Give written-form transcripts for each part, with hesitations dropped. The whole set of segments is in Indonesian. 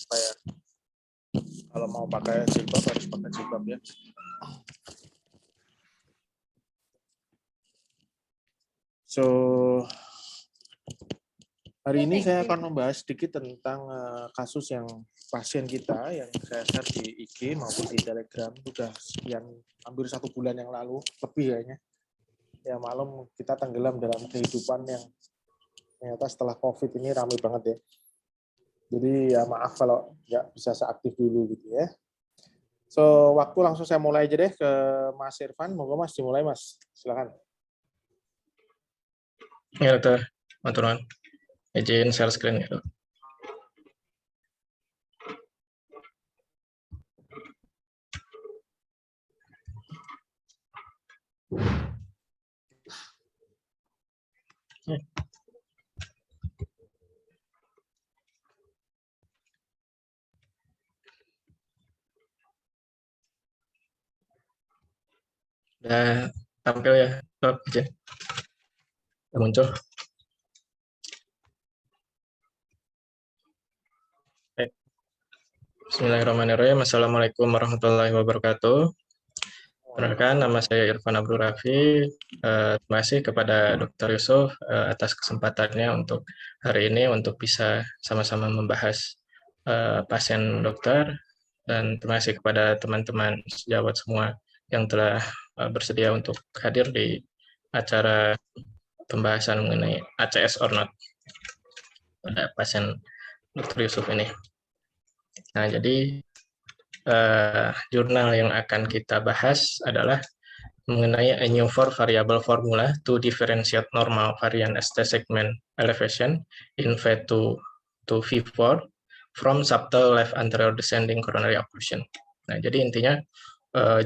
supaya kalau mau pakai jilbab harus pakai jilbab ya. So hari ini saya akan membahas sedikit tentang kasus yang pasien kita yang saya share di IG maupun di Telegram sudah sekian hampir 1 bulan yang lalu lebih kayaknya. Ya maklum kita tenggelam dalam kehidupan yang ternyata setelah COVID ini ramai banget ya. Jadi ya maaf kalau nggak bisa seaktif dulu gitu ya. So waktu langsung saya mulai aja deh ke Mas Irfan. Monggo Mas dimulai Mas. Silakan. Ya dokter, aturan. Izin share screen ya dok. Udah tampil ya dok, izin. Udah muncul. Bismillahirrahmanirrahim. Assalamualaikum warahmatullahi wabarakatuh. Perkenalkan, nama saya Irfan Abdul Rafi. Terima kasih kepada Dr. Yusuf atas kesempatannya untuk hari ini untuk bisa sama-sama membahas pasien dokter, dan terima kasih kepada teman-teman sejawat semua yang telah bersedia untuk hadir di acara pembahasan mengenai ACS or not pada pasien Dr. Yusuf ini. Nah, jadi jurnal yang akan kita bahas adalah mengenai a new four variable formula to differentiate normal variant ST segment elevation in V2 to V4 from subtle left anterior descending coronary occlusion. Nah, jadi intinya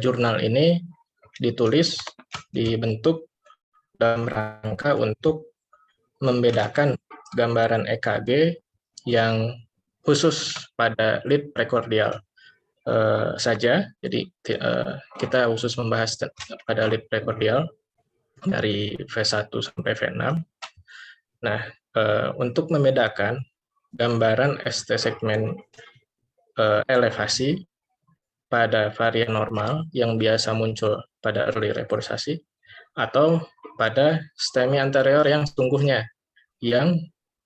jurnal ini dibentuk dalam rangka untuk membedakan gambaran EKG yang khusus pada lead precordial saja. Jadi kita khusus membahas pada lead precordial dari V1 sampai V6. Nah, untuk membedakan gambaran ST segmen elevasi pada varian normal yang biasa muncul pada early reporsasi atau pada STEMI anterior yang sesungguhnya, yang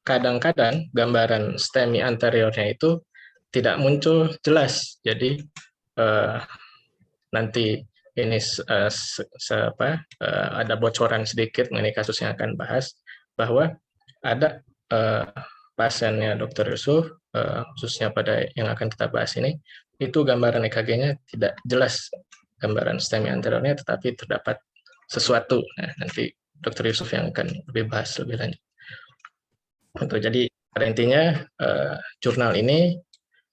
kadang-kadang gambaran STEMI anteriornya itu tidak muncul jelas. Jadi nanti ini ada bocoran sedikit mengenai kasus yang akan bahas, bahwa ada pasiennya Dr. Yusuf, khususnya pada yang akan kita bahas ini, itu gambaran EKG-nya tidak jelas gambaran STEMI anteriornya, tetapi terdapat sesuatu. Nah, nanti Dr. Yusuf yang akan lebih bahas lebih lanjut. Jadi pada intinya jurnal ini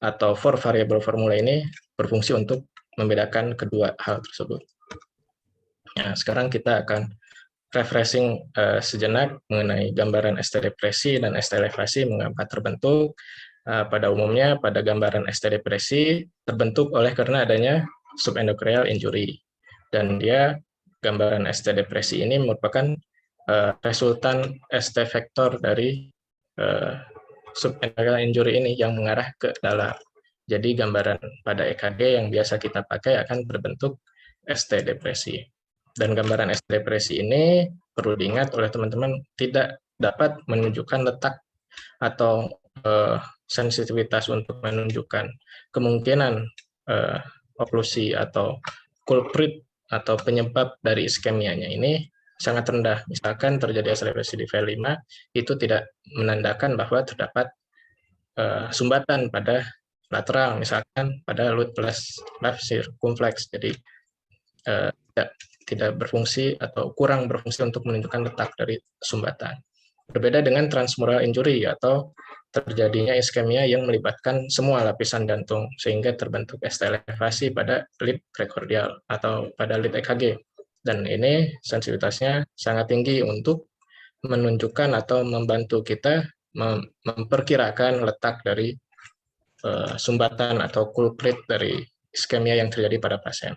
atau four variable formula ini berfungsi untuk membedakan kedua hal tersebut. Nah, sekarang kita akan refreshing sejenak mengenai gambaran ST depresi dan ST elevasi mengapa terbentuk. Pada umumnya pada gambaran ST depresi terbentuk karena adanya subendocrine injury, dan dia gambaran ST depresi ini merupakan resultan ST vektor dari subendocrine injury ini yang mengarah ke dalam. Jadi gambaran pada EKG yang biasa kita pakai akan berbentuk ST depresi. Dan gambaran ST depresi ini perlu diingat oleh teman-teman tidak dapat menunjukkan letak atau sensitivitas untuk menunjukkan kemungkinan oklusi atau culprit atau penyebab dari iskemianya ini sangat rendah. Misalkan terjadi elevasi di V5, itu tidak menandakan bahwa terdapat sumbatan pada lateral, misalkan pada LUT plus left circumflex. Jadi tidak berfungsi atau kurang berfungsi untuk menunjukkan letak dari sumbatan. Berbeda dengan transmural injury atau terjadinya iskemia yang melibatkan semua lapisan jantung sehingga terbentuk ST elevasi pada lead precordial atau pada lead EKG. Dan ini sensitivitasnya sangat tinggi untuk menunjukkan atau membantu kita memperkirakan letak dari sumbatan atau culprit dari iskemia yang terjadi pada pasien.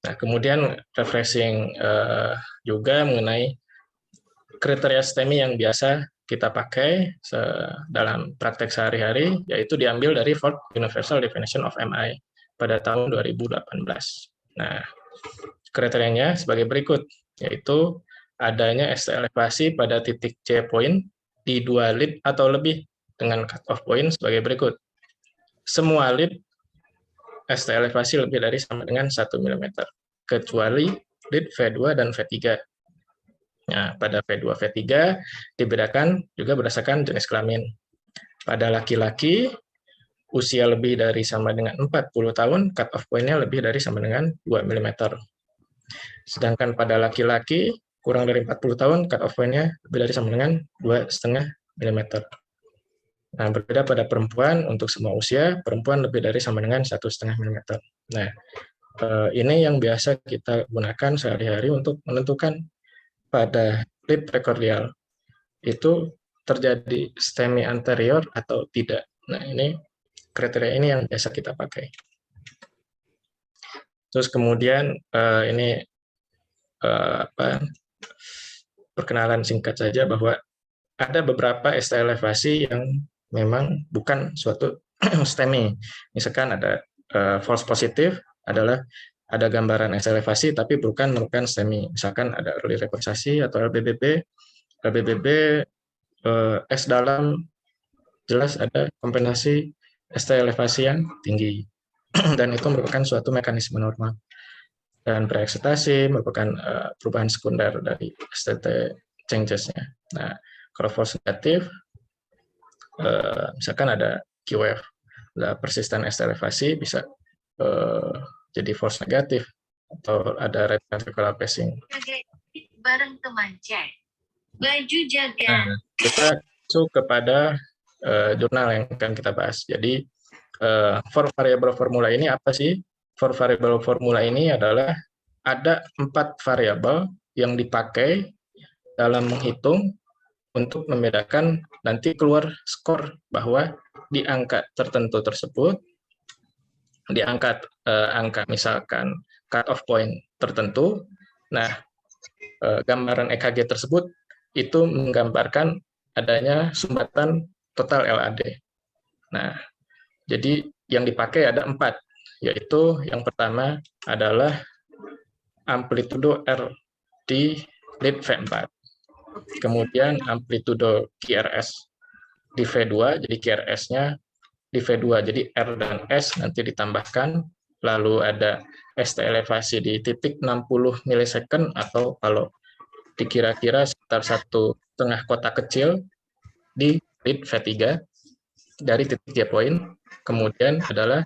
Nah, kemudian refreshing juga mengenai kriteria STEMI yang biasa kita pakai dalam praktek sehari-hari, yaitu diambil dari Ford Universal Definition of MI pada tahun 2018. Nah, kriterianya sebagai berikut, yaitu adanya ST elevasi pada titik J point di 2 lead atau lebih dengan cut-off point sebagai berikut. Semua lead ST elevasi lebih dari sama dengan 1 mm, kecuali lead V2 dan V3. Nah, pada V2, V3 dibedakan juga berdasarkan jenis kelamin. Pada laki-laki, usia lebih dari sama dengan 40 tahun, cut-off point-nya lebih dari sama dengan 2 mm. Sedangkan pada laki-laki, kurang dari 40 tahun, cut-off point-nya lebih dari sama dengan 2,5 mm. Nah, berbeda pada perempuan, untuk semua usia, perempuan lebih dari sama dengan 1,5 mm. Nah, ini yang biasa kita gunakan sehari-hari untuk menentukan pada lead prekordial itu terjadi STEMI anterior atau tidak. Nah, ini kriteria ini yang biasa kita pakai. Terus kemudian ini perkenalan singkat saja bahwa ada beberapa ST elevasi yang memang bukan suatu STEMI. Misalkan ada false positive adalah ada gambaran ST elevasi tapi bukan merupakan STEMI. Misalkan ada early relaksasi atau LBBB. LBBB S dalam jelas ada kompensasi ST elevasi yang tinggi dan itu merupakan suatu mekanisme normal. Dan preeksitasi merupakan perubahan sekunder dari STT changes-nya. Nah, kalau false negatif misalkan ada QF, persisten ST elevasi bisa jadi false negatif atau ada right ventricular pacing. Bareng teman cek. Baju jaga. Nah, kita masuk kepada jurnal yang akan kita bahas. Jadi, for variable formula ini apa sih? For variable formula ini adalah ada 4 variabel yang dipakai dalam menghitung untuk membedakan nanti keluar skor bahwa di angka tertentu tersebut, di angka misalkan cut-off point tertentu, nah gambaran EKG tersebut itu menggambarkan adanya sumbatan total LAD. Nah, jadi yang dipakai ada 4, yaitu yang pertama adalah amplitudo R di lead V4. Kemudian amplitudo QRS di V2, jadi QRS-nya di V2, jadi R dan S nanti ditambahkan, lalu ada ST elevasi di titik 60 milisecond atau kalau dikira-kira sekitar 1,5 kotak kecil di lead V3 dari titik J point. Kemudian adalah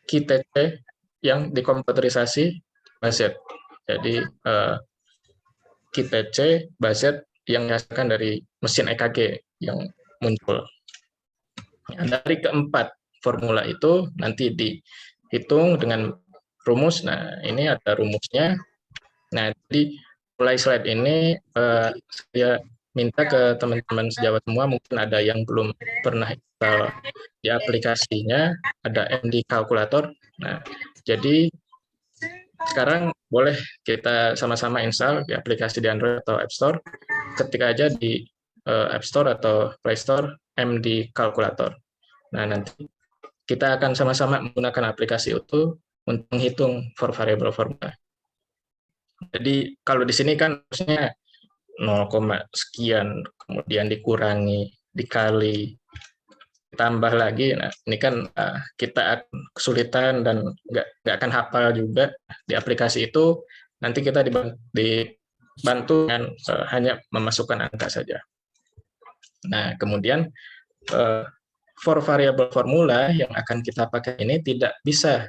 QTC yang dikomputerisasi Bazet. Jadi QTC Bazet yang dihasilkan dari mesin EKG yang muncul. Dari keempat formula itu nanti dihitung dengan rumus. Nah, ini ada rumusnya. Nah, jadi mulai slide ini saya minta ke teman-teman sejawat semua, mungkin ada yang belum pernah install di aplikasinya, ada MD Calculator. Nah, jadi sekarang boleh kita sama-sama install di aplikasi di Android atau App Store. Ketik aja di App Store atau Play Store MD Calculator. Nah, nanti kita akan sama-sama menggunakan aplikasi itu untuk menghitung for variable formula. Jadi kalau di sini kan harusnya 0, sekian, kemudian dikurangi, dikali, tambah lagi. Nah, ini kan kita kesulitan dan nggak akan hafal juga di aplikasi itu. Nanti kita dibantu dengan hanya memasukkan angka saja. Nah, kemudian for variable formula yang akan kita pakai ini tidak bisa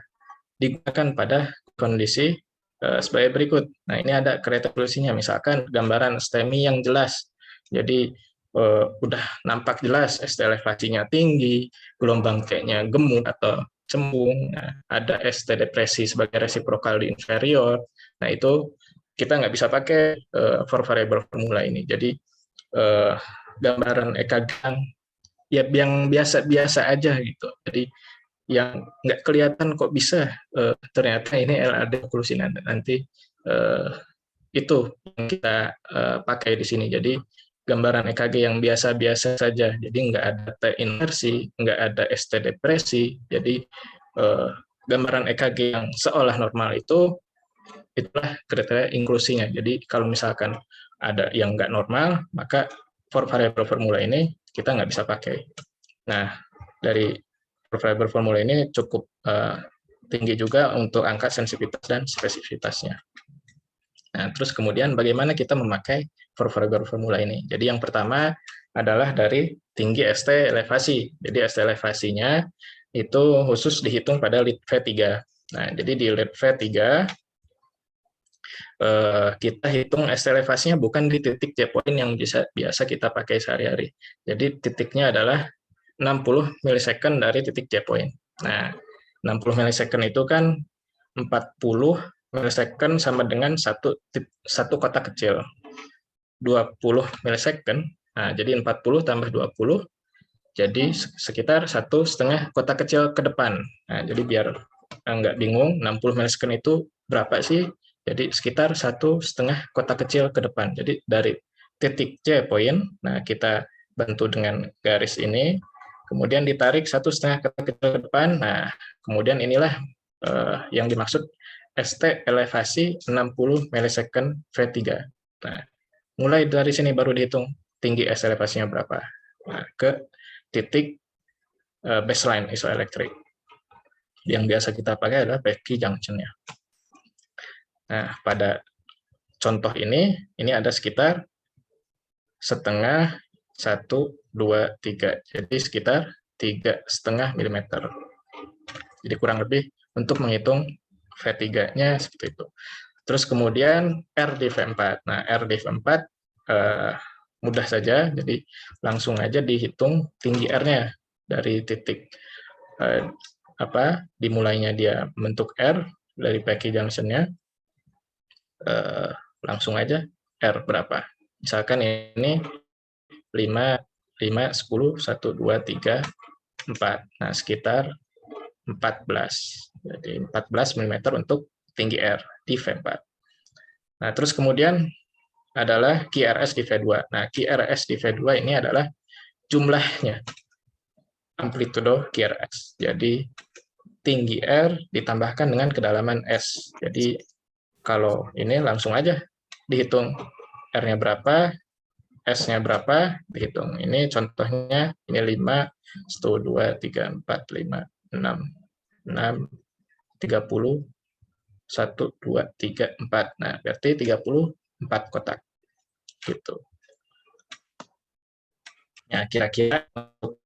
digunakan pada kondisi sebagai berikut. Nah, ini ada kriteria solusinya, misalkan gambaran STEMI yang jelas. Jadi udah nampak jelas ST elevasinya tinggi, gelombang T-nya gemuk atau cembung, nah, ada ST depresi sebagai resiprokal di inferior. Nah, itu kita nggak bisa pakai for variable formula ini. Jadi gambaran EKG ya yang biasa-biasa aja gitu. Jadi yang nggak kelihatan kok bisa ternyata ini LAD oklusi nanti itu yang kita pakai di sini. Jadi gambaran EKG yang biasa-biasa saja. Jadi nggak ada T inversi, nggak ada ST depresi. Jadi gambaran EKG yang seolah normal itulah kriteria inklusinya. Jadi kalau misalkan ada yang nggak normal, maka variabel formula ini kita nggak bisa pakai. Nah, dari variabel formula ini cukup tinggi juga untuk angka sensitivitas dan spesifitasnya. Nah, terus kemudian bagaimana kita memakai variabel formula ini? Jadi yang pertama adalah dari tinggi ST elevasi. Jadi ST elevasinya itu khusus dihitung pada lead V3. Nah, jadi di lead V3 kita hitung ST elevasinya bukan di titik J point yang biasa kita pakai sehari-hari. Jadi titiknya adalah 60 milisecond dari titik J point. Nah, 60 milisecond itu kan 40 milisecond sama dengan satu kotak kecil. 20 milisecond. Nah, jadi 40 tambah 20 jadi sekitar 1,5 kotak kecil ke depan. Nah, jadi biar nggak bingung, 60 milisecond itu berapa sih? Jadi sekitar 1,5 kotak kecil ke depan. Jadi dari titik J point, nah kita bantu dengan garis ini, kemudian ditarik 1,5 kotak kecil ke depan. Nah, kemudian inilah yang dimaksud ST elevasi 60 milisecond V3. Nah, mulai dari sini baru dihitung tinggi ST elevasinya berapa. Nah, ke titik baseline isoelektrik. Yang biasa kita pakai adalah Pecky junction-nya. Nah, pada contoh ini ada sekitar 0,5, 1, 2, 3. Jadi sekitar 3,5 mm. Jadi kurang lebih untuk menghitung V3-nya seperti itu. Terus kemudian R di V4. Nah, R di V4 mudah saja, jadi langsung aja dihitung tinggi R-nya dari titik dimulainya dia bentuk R dari Pecky junction-nya. Langsung aja R berapa. Misalkan ini 5, 10, 1, 2, 3, 4. Nah, sekitar 14. Jadi 14 mm untuk tinggi R di V4. Nah, terus kemudian adalah QRS di V2. Nah, QRS di V2 ini adalah jumlahnya amplitudo QRS. Jadi tinggi R ditambahkan dengan kedalaman S. Jadi kalau ini langsung aja dihitung R-nya berapa, S-nya berapa, dihitung. Ini contohnya, ini 5, 1, 2, 3, 4, 5, 6, 30, 1, 2, 3, 4. Nah, berarti 34 kotak. Gitu. Nah, kira-kira untuk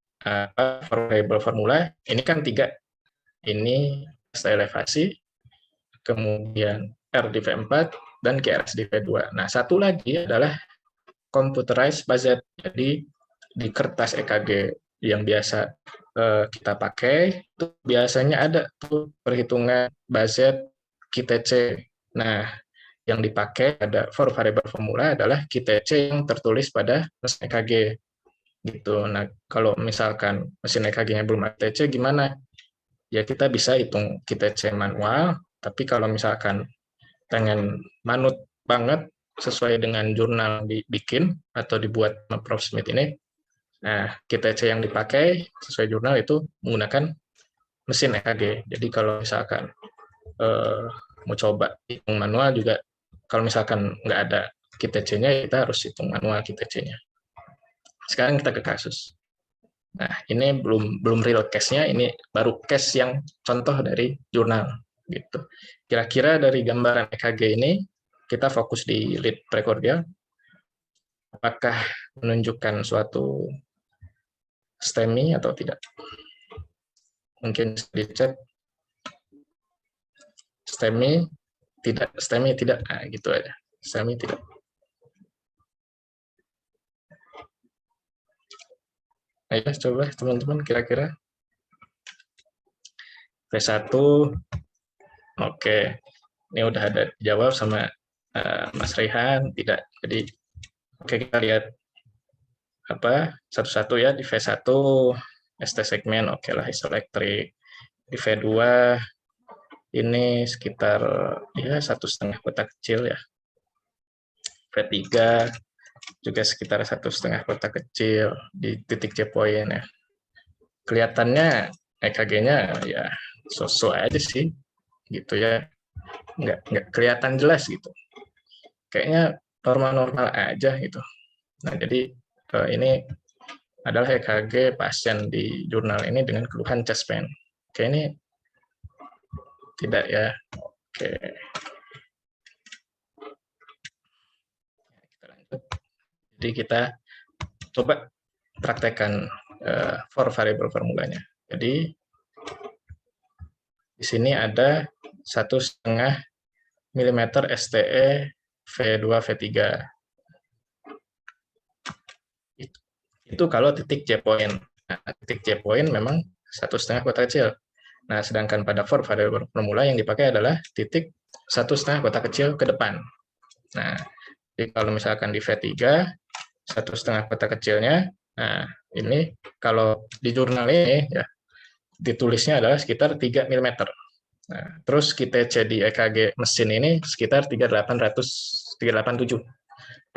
variabel formula, ini kan 3. Ini ST elevasi, kemudian R di V4, dan QRS di V2. Nah, satu lagi adalah computerized budget. Jadi, di kertas EKG yang biasa kita pakai, itu biasanya ada tuh perhitungan budget QTC. Nah, yang dipakai ada for variable formula adalah QTC yang tertulis pada mesin EKG. Gitu. Nah, kalau misalkan mesin EKG-nya belum ada QTC, gimana? Ya, kita bisa hitung QTC manual, tapi kalau misalkan pengen manut banget sesuai dengan jurnal dibikin atau dibuat sama Prof. Smith ini, nah QTC yang dipakai sesuai jurnal itu menggunakan mesin EKG. Jadi kalau misalkan mau coba hitung manual juga, kalau misalkan nggak ada QTC-nya, kita harus hitung manual QTC-nya. Sekarang kita ke kasus. Nah, ini belum real case-nya, ini baru case yang contoh dari jurnal. Gitu. Kira-kira dari gambaran EKG ini, kita fokus di lead precordial. Apakah menunjukkan suatu STEMI atau tidak? Mungkin di chat. STEMI tidak. Nah, gitu aja. STEMI tidak. Ayo coba teman-teman kira-kira. V1, oke. Ini udah ada dijawab sama Mas Rehan, tidak. Jadi, oke, kita lihat satu-satu ya. Di V1, ST segmen, oke lah, isoelektrik. Di V2, ini sekitar ya 1,5 kotak kecil ya. V3, juga sekitar 1,5 kotak kecil di titik J point ya. Kelihatannya EKG-nya ya so-so aja sih, gitu ya. Nggak kelihatan jelas gitu. Kayaknya normal-normal aja gitu. Nah, jadi ini adalah EKG pasien di jurnal ini dengan keluhan chest pain. Oke, ini tidak ya. Oke. Kita lanjut. Jadi kita coba praktekkan for variable formulanya. Jadi di sini ada 1,5 mm STE V2 V3. Itu kalau titik J point. Nah, titik J point memang 1,5 kotak kecil. Nah, sedangkan pada for variable formula yang dipakai adalah titik 1,5 kotak kecil ke depan. Nah, jadi kalau misalkan di V3 1,5 kotak kecilnya, nah ini kalau di jurnal ini ya ditulisnya adalah sekitar 3 mm. Nah, terus kita cek di EKG mesin ini sekitar 3.887.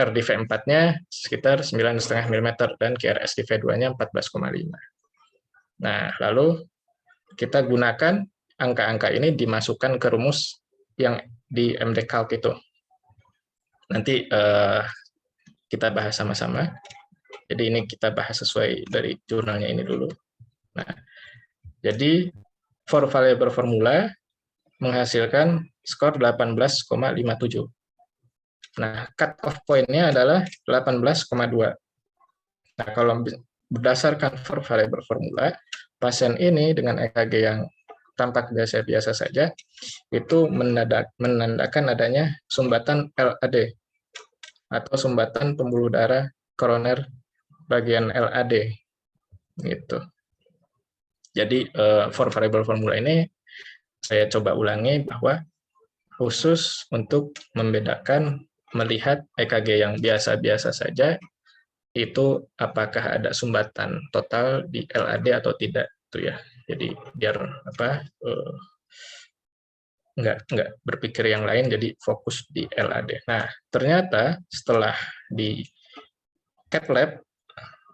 RDV4-nya sekitar 9,5 mm dan QRS-DV2-nya 14,5. Nah, lalu kita gunakan angka-angka ini dimasukkan ke rumus yang di MDCalc itu. Nanti kita bahas sama-sama. Jadi ini kita bahas sesuai dari jurnalnya ini dulu. Nah, jadi for variable formula menghasilkan skor 18,57. Nah, cut off point-nya adalah 18,2. Nah, kalau berdasarkan for variable formula, pasien ini dengan EKG yang tampak biasa-biasa saja, itu menandakan adanya sumbatan LAD atau sumbatan pembuluh darah koroner bagian LAD gitu. Jadi for variable formula ini saya coba ulangi bahwa khusus untuk membedakan melihat EKG yang biasa-biasa saja itu apakah ada sumbatan total di LAD atau tidak itu ya. Jadi biar nggak berpikir yang lain, jadi fokus di LAD. Nah, ternyata setelah di cath lab,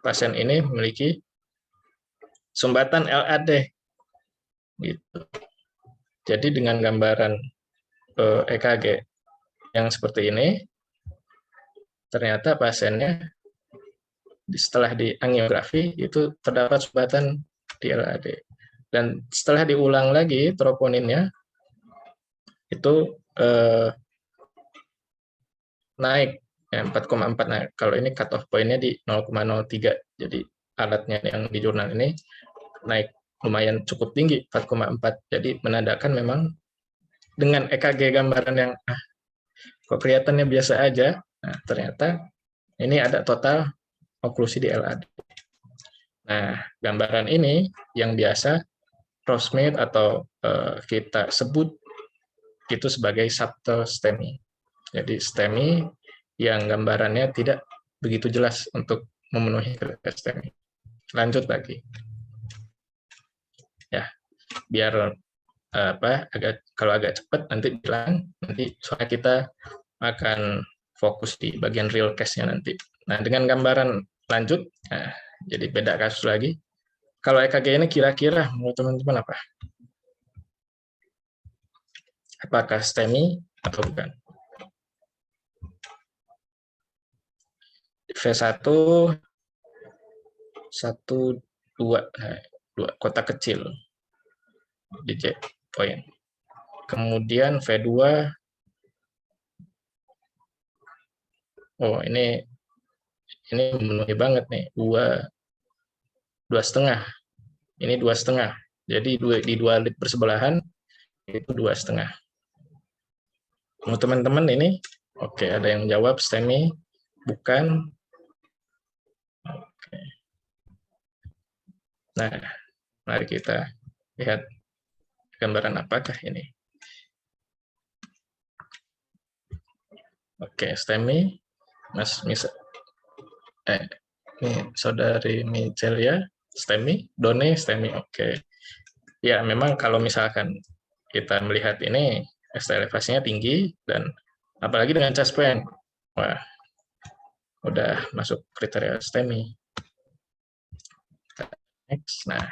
pasien ini memiliki sumbatan LAD. Gitu. Jadi dengan gambaran EKG yang seperti ini, ternyata pasiennya setelah di angiografi itu terdapat sumbatan di LAD. Dan setelah diulang lagi troponinnya, itu naik ya, 4,4. Nah, kalau ini cut off point-nya di 0,03. Jadi alatnya yang di jurnal ini naik lumayan cukup tinggi, 4,4. Jadi menandakan memang dengan EKG gambaran yang kok kelihatannya biasa aja, nah ternyata ini ada total oklusi di LAD. Nah, gambaran ini yang biasa Rosemead atau kita sebut itu sebagai subtle STEMI. Jadi STEMI yang gambarannya tidak begitu jelas untuk memenuhi kriteria STEMI. Lanjut lagi. Ya, biar kalau agak cepat nanti bilang, nanti soalnya kita akan fokus di bagian real case-nya nanti. Nah, dengan gambaran lanjut, nah, jadi beda kasus lagi. Kalau EKG ini kira-kira menurut teman-teman apa? Apakah STEMI atau bukan? V1 1, 2 kotak kecil di J point. Kemudian V2, oh ini memenuhi banget nih, 2,5. Ini 2,5. Jadi di 2 lead bersebelahan itu 2,5. Menurut teman-teman ini, oke, ada yang jawab STEMI, bukan. Oke. Nah, mari kita lihat gambaran apakah ini. Oke, STEMI, ini saudari Michelia, STEMI, Done, STEMI, oke. Ya, memang kalau misalkan kita melihat ini, ST elevasinya tinggi, dan apalagi dengan chest pain. Wah, udah masuk kriteria STEMI. Next. Nah,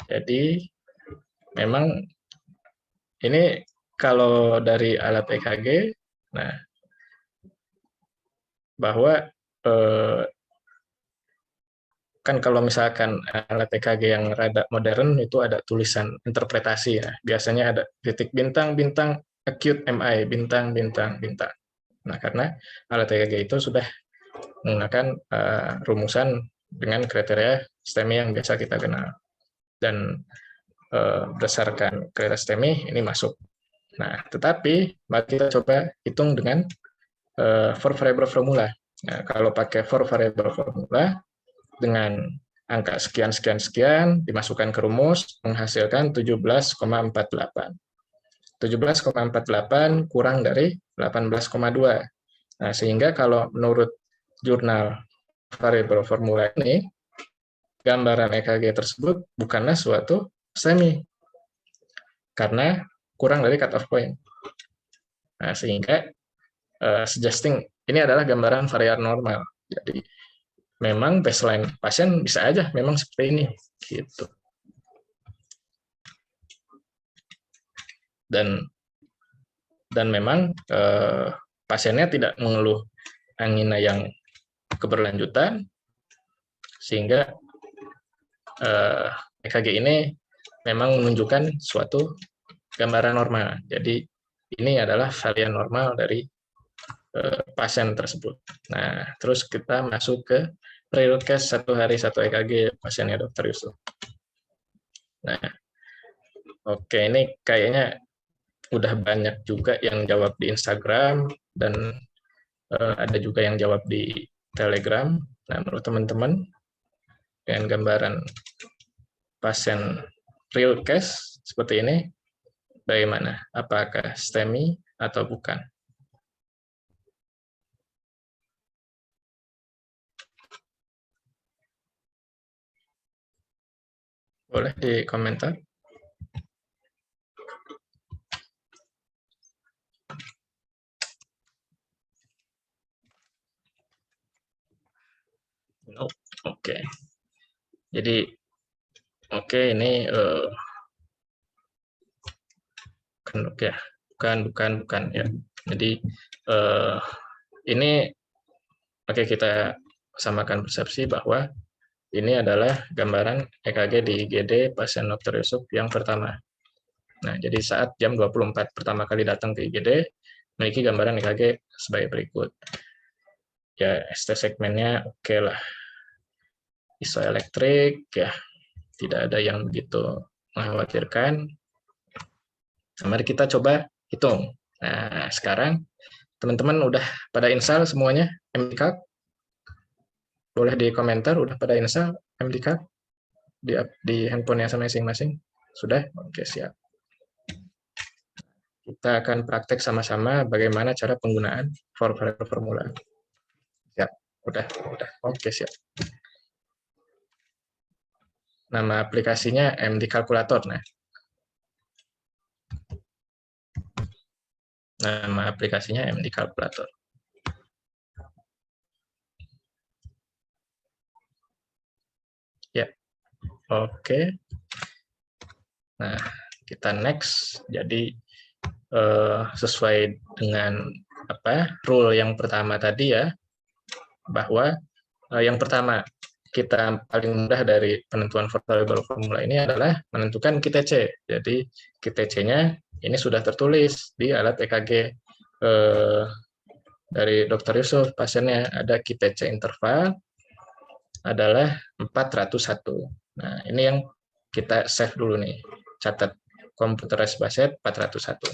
jadi memang ini kalau dari alat EKG, nah bahwa kan kalau misalkan alat EKG yang rada modern itu ada tulisan interpretasi ya. Biasanya ada titik bintang, bintang, acute MI, bintang, bintang, bintang. Nah, karena alat EKG itu sudah menggunakan rumusan dengan kriteria STEMI yang biasa kita kenal. Dan berdasarkan kriteria STEMI ini masuk. Nah, tetapi mari kita coba hitung dengan 4 variable formula. Nah, kalau pakai 4 variable formula dengan angka sekian sekian sekian dimasukkan ke rumus menghasilkan 17,48. 17,48 kurang dari 18,2. Nah, sehingga kalau menurut jurnal variable formula ini gambaran EKG tersebut bukanlah suatu STEMI karena kurang dari cut-off point. Nah, sehingga suggesting ini adalah gambaran varian normal. Jadi memang baseline pasien bisa aja memang seperti ini gitu. Dan memang pasiennya tidak mengeluh angina yang keberlanjutan sehingga EKG ini memang menunjukkan suatu gambaran normal. Jadi ini adalah varian normal dari pasien tersebut. Nah, terus kita masuk ke real case 1 hari 1 EKG pasiennya Dr. Yusuf. Nah, oke, ini kayaknya udah banyak juga yang jawab di Instagram dan ada juga yang jawab di Telegram. Nah, menurut teman-teman dengan gambaran pasien real case seperti ini, bagaimana? Apakah STEMI atau bukan? Boleh di komentar. No. Oke. Jadi ini bukan ya. Jadi ini kita samakan persepsi bahwa ini adalah gambaran EKG di IGD pasien Dr. Yusuf yang pertama. Nah, jadi saat jam 24 pertama kali datang ke IGD, memiliki gambaran EKG sebagai berikut. Ya, ST segmennya oke lah. Isoelektrik, ya, tidak ada yang begitu mengkhawatirkan. Nah, mari kita coba hitung. Nah, sekarang teman-teman udah pada install semuanya MDCALC? Boleh di komentar, udah pada install MDCALC di handphonenya masing-masing? Sudah? Oke, siap. Kita akan praktek sama-sama bagaimana cara penggunaan variable formula. Siap, udah. Oke, siap. Nama aplikasinya MD Calculator. Nama aplikasinya MD Calculator. Ya, oke. Nah, kita next. Jadi sesuai dengan rule yang pertama tadi ya, bahwa yang pertama kita paling mudah dari penentuan variable formula ini adalah menentukan QTC. Jadi QTC-nya ini sudah tertulis di alat EKG dari Dr. Yusuf, pasiennya ada QTC interval adalah 401. Nah, ini yang kita save dulu nih, catat computerized base 401.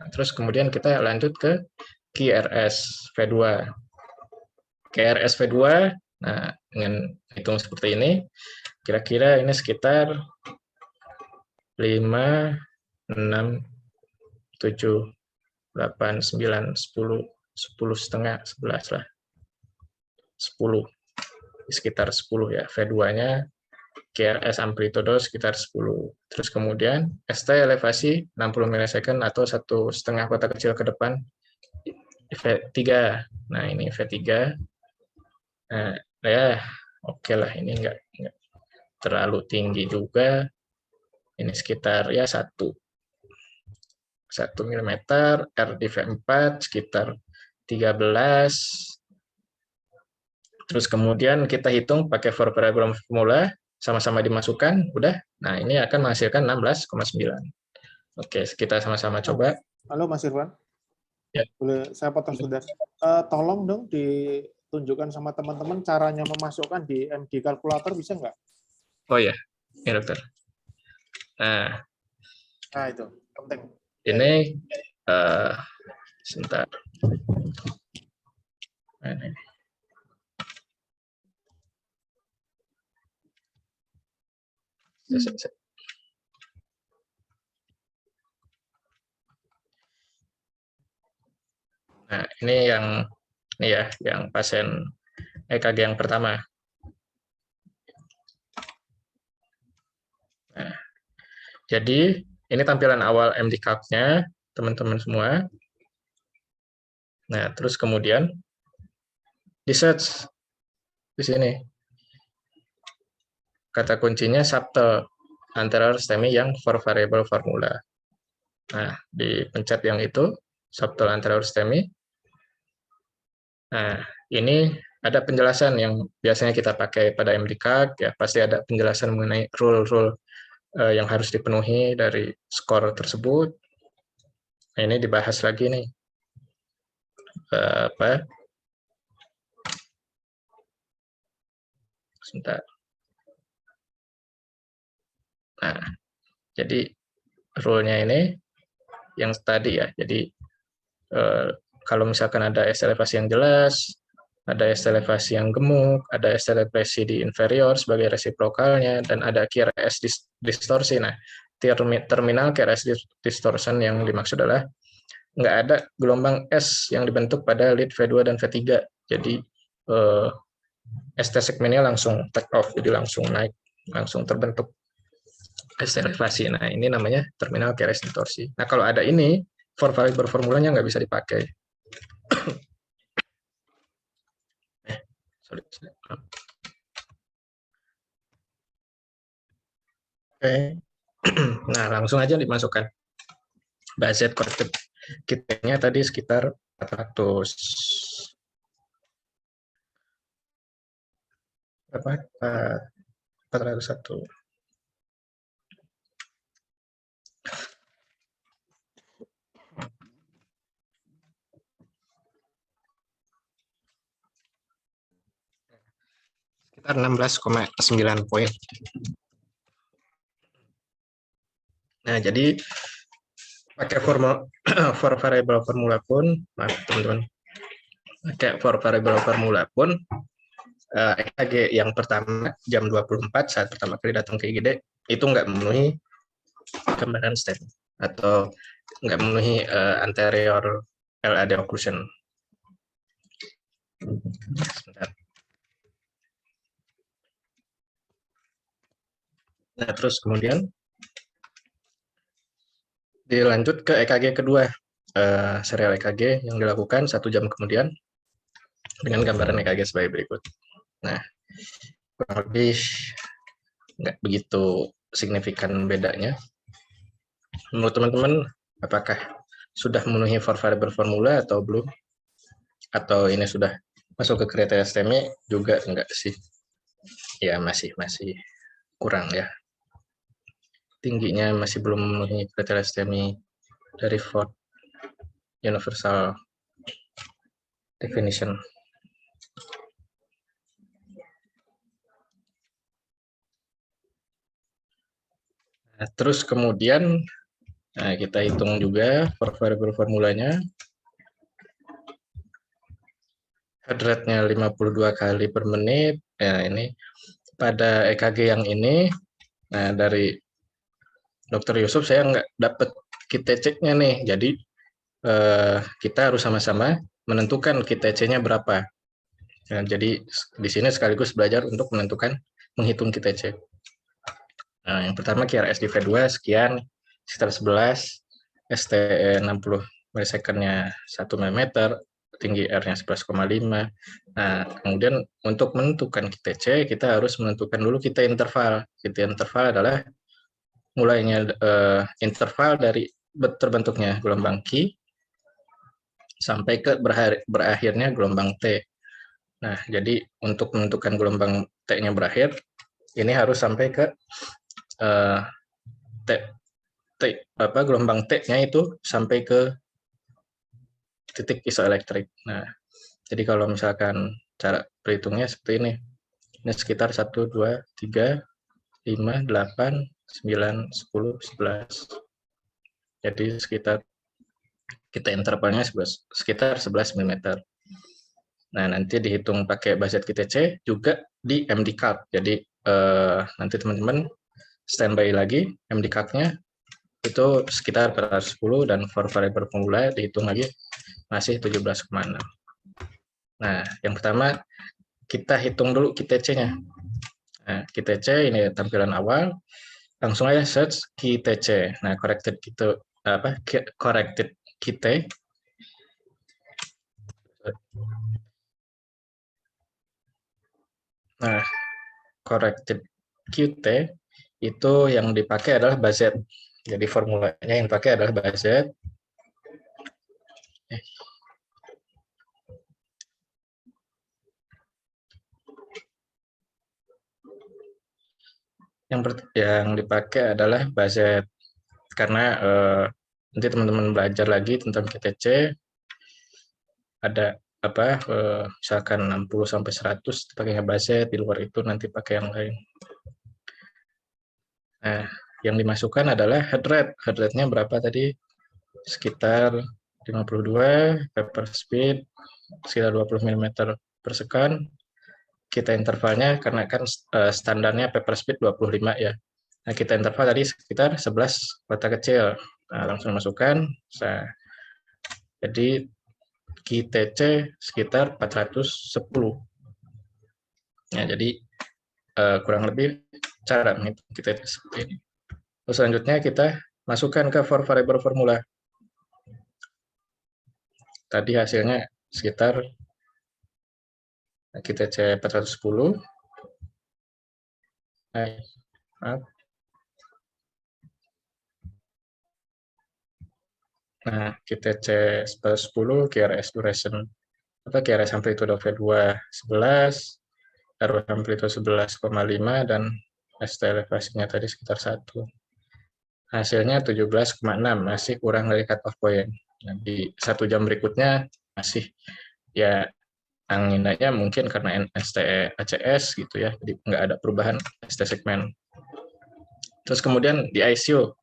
Nah, terus kemudian kita lanjut ke QRS V2. QRS V2, nah dengan hitung seperti ini, kira-kira ini sekitar 5, 6, 7, 8, 9, 10, 10 setengah, 11 lah. 10, sekitar 10 ya. V2-nya QRS amplitudo sekitar 10. Terus kemudian ST elevasi 60 ms atau 1,5 kotak kecil ke depan V3. Nah, ini V3. Nah, ya oke lah, ini enggak terlalu tinggi juga. Ini sekitar ya 1 mm, R di V4 sekitar 13. Terus kemudian kita hitung pakai for variable formula, sama-sama dimasukkan, udah. Nah, ini akan menghasilkan 16,9. Oke, kita sama-sama coba. Halo Mas Irwan. Ya. Boleh saya potong sebentar. Tolong dong ditunjukkan sama teman-teman caranya memasukkan di MD kalkulator, bisa nggak? Oh ya, ini dokter. Nah, itu penting. ini sebentar. Mana ini? Nah, ini yang pasien EKG yang pertama. Nah, jadi ini tampilan awal MD Calc-nya, teman-teman semua. Nah, terus kemudian di search di sini. Kata kuncinya subtle anterior STEMI yang for variable formula. Nah, dipencet yang itu, subtle anterior STEMI. Nah, ini ada penjelasan yang biasanya kita pakai pada MD-Calc, ya pasti ada penjelasan mengenai rule-rule yang harus dipenuhi dari skor tersebut. Nah, ini dibahas lagi nih. Sebentar. Nah, jadi rule-nya ini yang tadi ya. Jadi kalau misalkan ada S elevasi yang jelas, ada S elevasi yang gemuk, ada S elevasi di inferior sebagai resiprokalnya, dan ada QRS distorsi. Nah, terminal QRS distortion yang dimaksud adalah nggak ada gelombang S yang dibentuk pada lead V2 dan V3. Jadi ST segmennya langsung take off, jadi langsung naik, langsung terbentuk S elevasi. Nah, ini namanya terminal QRS distorsi. Nah, kalau ada ini, for variable formulanya nggak bisa dipakai. Oke. Nah, langsung aja dimasukkan. Budget corrected kitnya tadi sekitar 400. Berapa? 401. Sekitar 16,9 poin. Nah, jadi pakai for variable formula pun, maaf teman-teman, pakai for variable formula pun, EKG yang pertama jam 24 saat pertama kali datang ke IGD itu nggak memenuhi gambaran STEM atau nggak memenuhi anterior LAD occlusion. Sebentar. Nah, terus kemudian dilanjut ke EKG kedua, serial EKG yang dilakukan 1 jam kemudian dengan gambaran EKG sebagai berikut. Nah, kurang lebih nggak begitu signifikan bedanya. Menurut teman-teman, apakah sudah memenuhi for variable formula atau belum? Atau ini sudah masuk ke kriteria STEMI juga enggak sih? Ya, masih kurang ya. Tingginya masih belum memenuhi kriteria STEMI dari Ford Universal Definition. Nah, terus kemudian kita hitung juga for variable formulanya. Heart rate-nya 52 kali per menit. Ya, ini pada EKG yang ini, nah dari Dr. Yusuf saya nggak dapat QTC-nya nih. Jadi kita harus sama-sama menentukan QTC-nya berapa. Nah, jadi di sini sekaligus belajar untuk menghitung QTC. Nah, yang pertama QRS di V2 sekian, sekitar 11, STE 60 milisecond-nya 1 mm, tinggi R-nya 11,5. Nah, kemudian untuk menentukan QTC, kita harus menentukan dulu kita interval. Kita interval adalah mulainya interval dari terbentuknya gelombang Q sampai ke berakhirnya gelombang T. Nah, jadi untuk menentukan gelombang T-nya berakhir, ini harus sampai ke gelombang T-nya itu sampai ke titik isoelektrik. Nah, jadi kalau misalkan cara perhitungnya seperti ini. Ini sekitar 1, 2, 3, 5, 8, 9, 10, 11. Jadi sekitar kita intervalnya sekitar 11 mm. Nah, nanti dihitung pakai budget QTC juga di MDCalc. Jadi nanti teman-teman standby lagi MDCalc-nya itu sekitar 410 dan for variable formula dihitung lagi masih 17,6. Nah, yang pertama kita hitung dulu QTC-nya. Nah, QTC ini tampilan awal, langsung aja search QTC. Nah, corrected QT. Nah, corrected QT itu yang dipakai adalah budget. Jadi formulanya yang dipakai adalah budget. Yang dipakai adalah budget karena nanti teman-teman belajar lagi tentang QTC, ada misalkan 60 sampai 100 pakainya budget, di luar itu nanti pakai yang lain. Nah, yang dimasukkan adalah head rate. Head rate-nya berapa tadi? Sekitar 52, paper speed sekitar 20 mm per second. Kita intervalnya karena kan standarnya paper speed 25 ya. Nah, kita interval tadi sekitar 11 kotak kecil. Nah, langsung masukkan. Nah, jadi QTC sekitar 410. Nah, jadi kurang lebih cara menghitung QTC seperti ini. Terus selanjutnya kita masukkan ke for variable formula. Tadi hasilnya sekitar QTC 410. Nah, QTC 410, QRS duration, QRS amplitude of V2 11, RW amplitude 11,5, dan ST elevasinya tadi sekitar 1. Hasilnya 17,6, masih kurang dari cut-off point. Nah, di 1 jam berikutnya masih ya anginnya mungkin karena ST ACS gitu ya, jadi nggak ada perubahan ST segmen. Terus kemudian di ICU,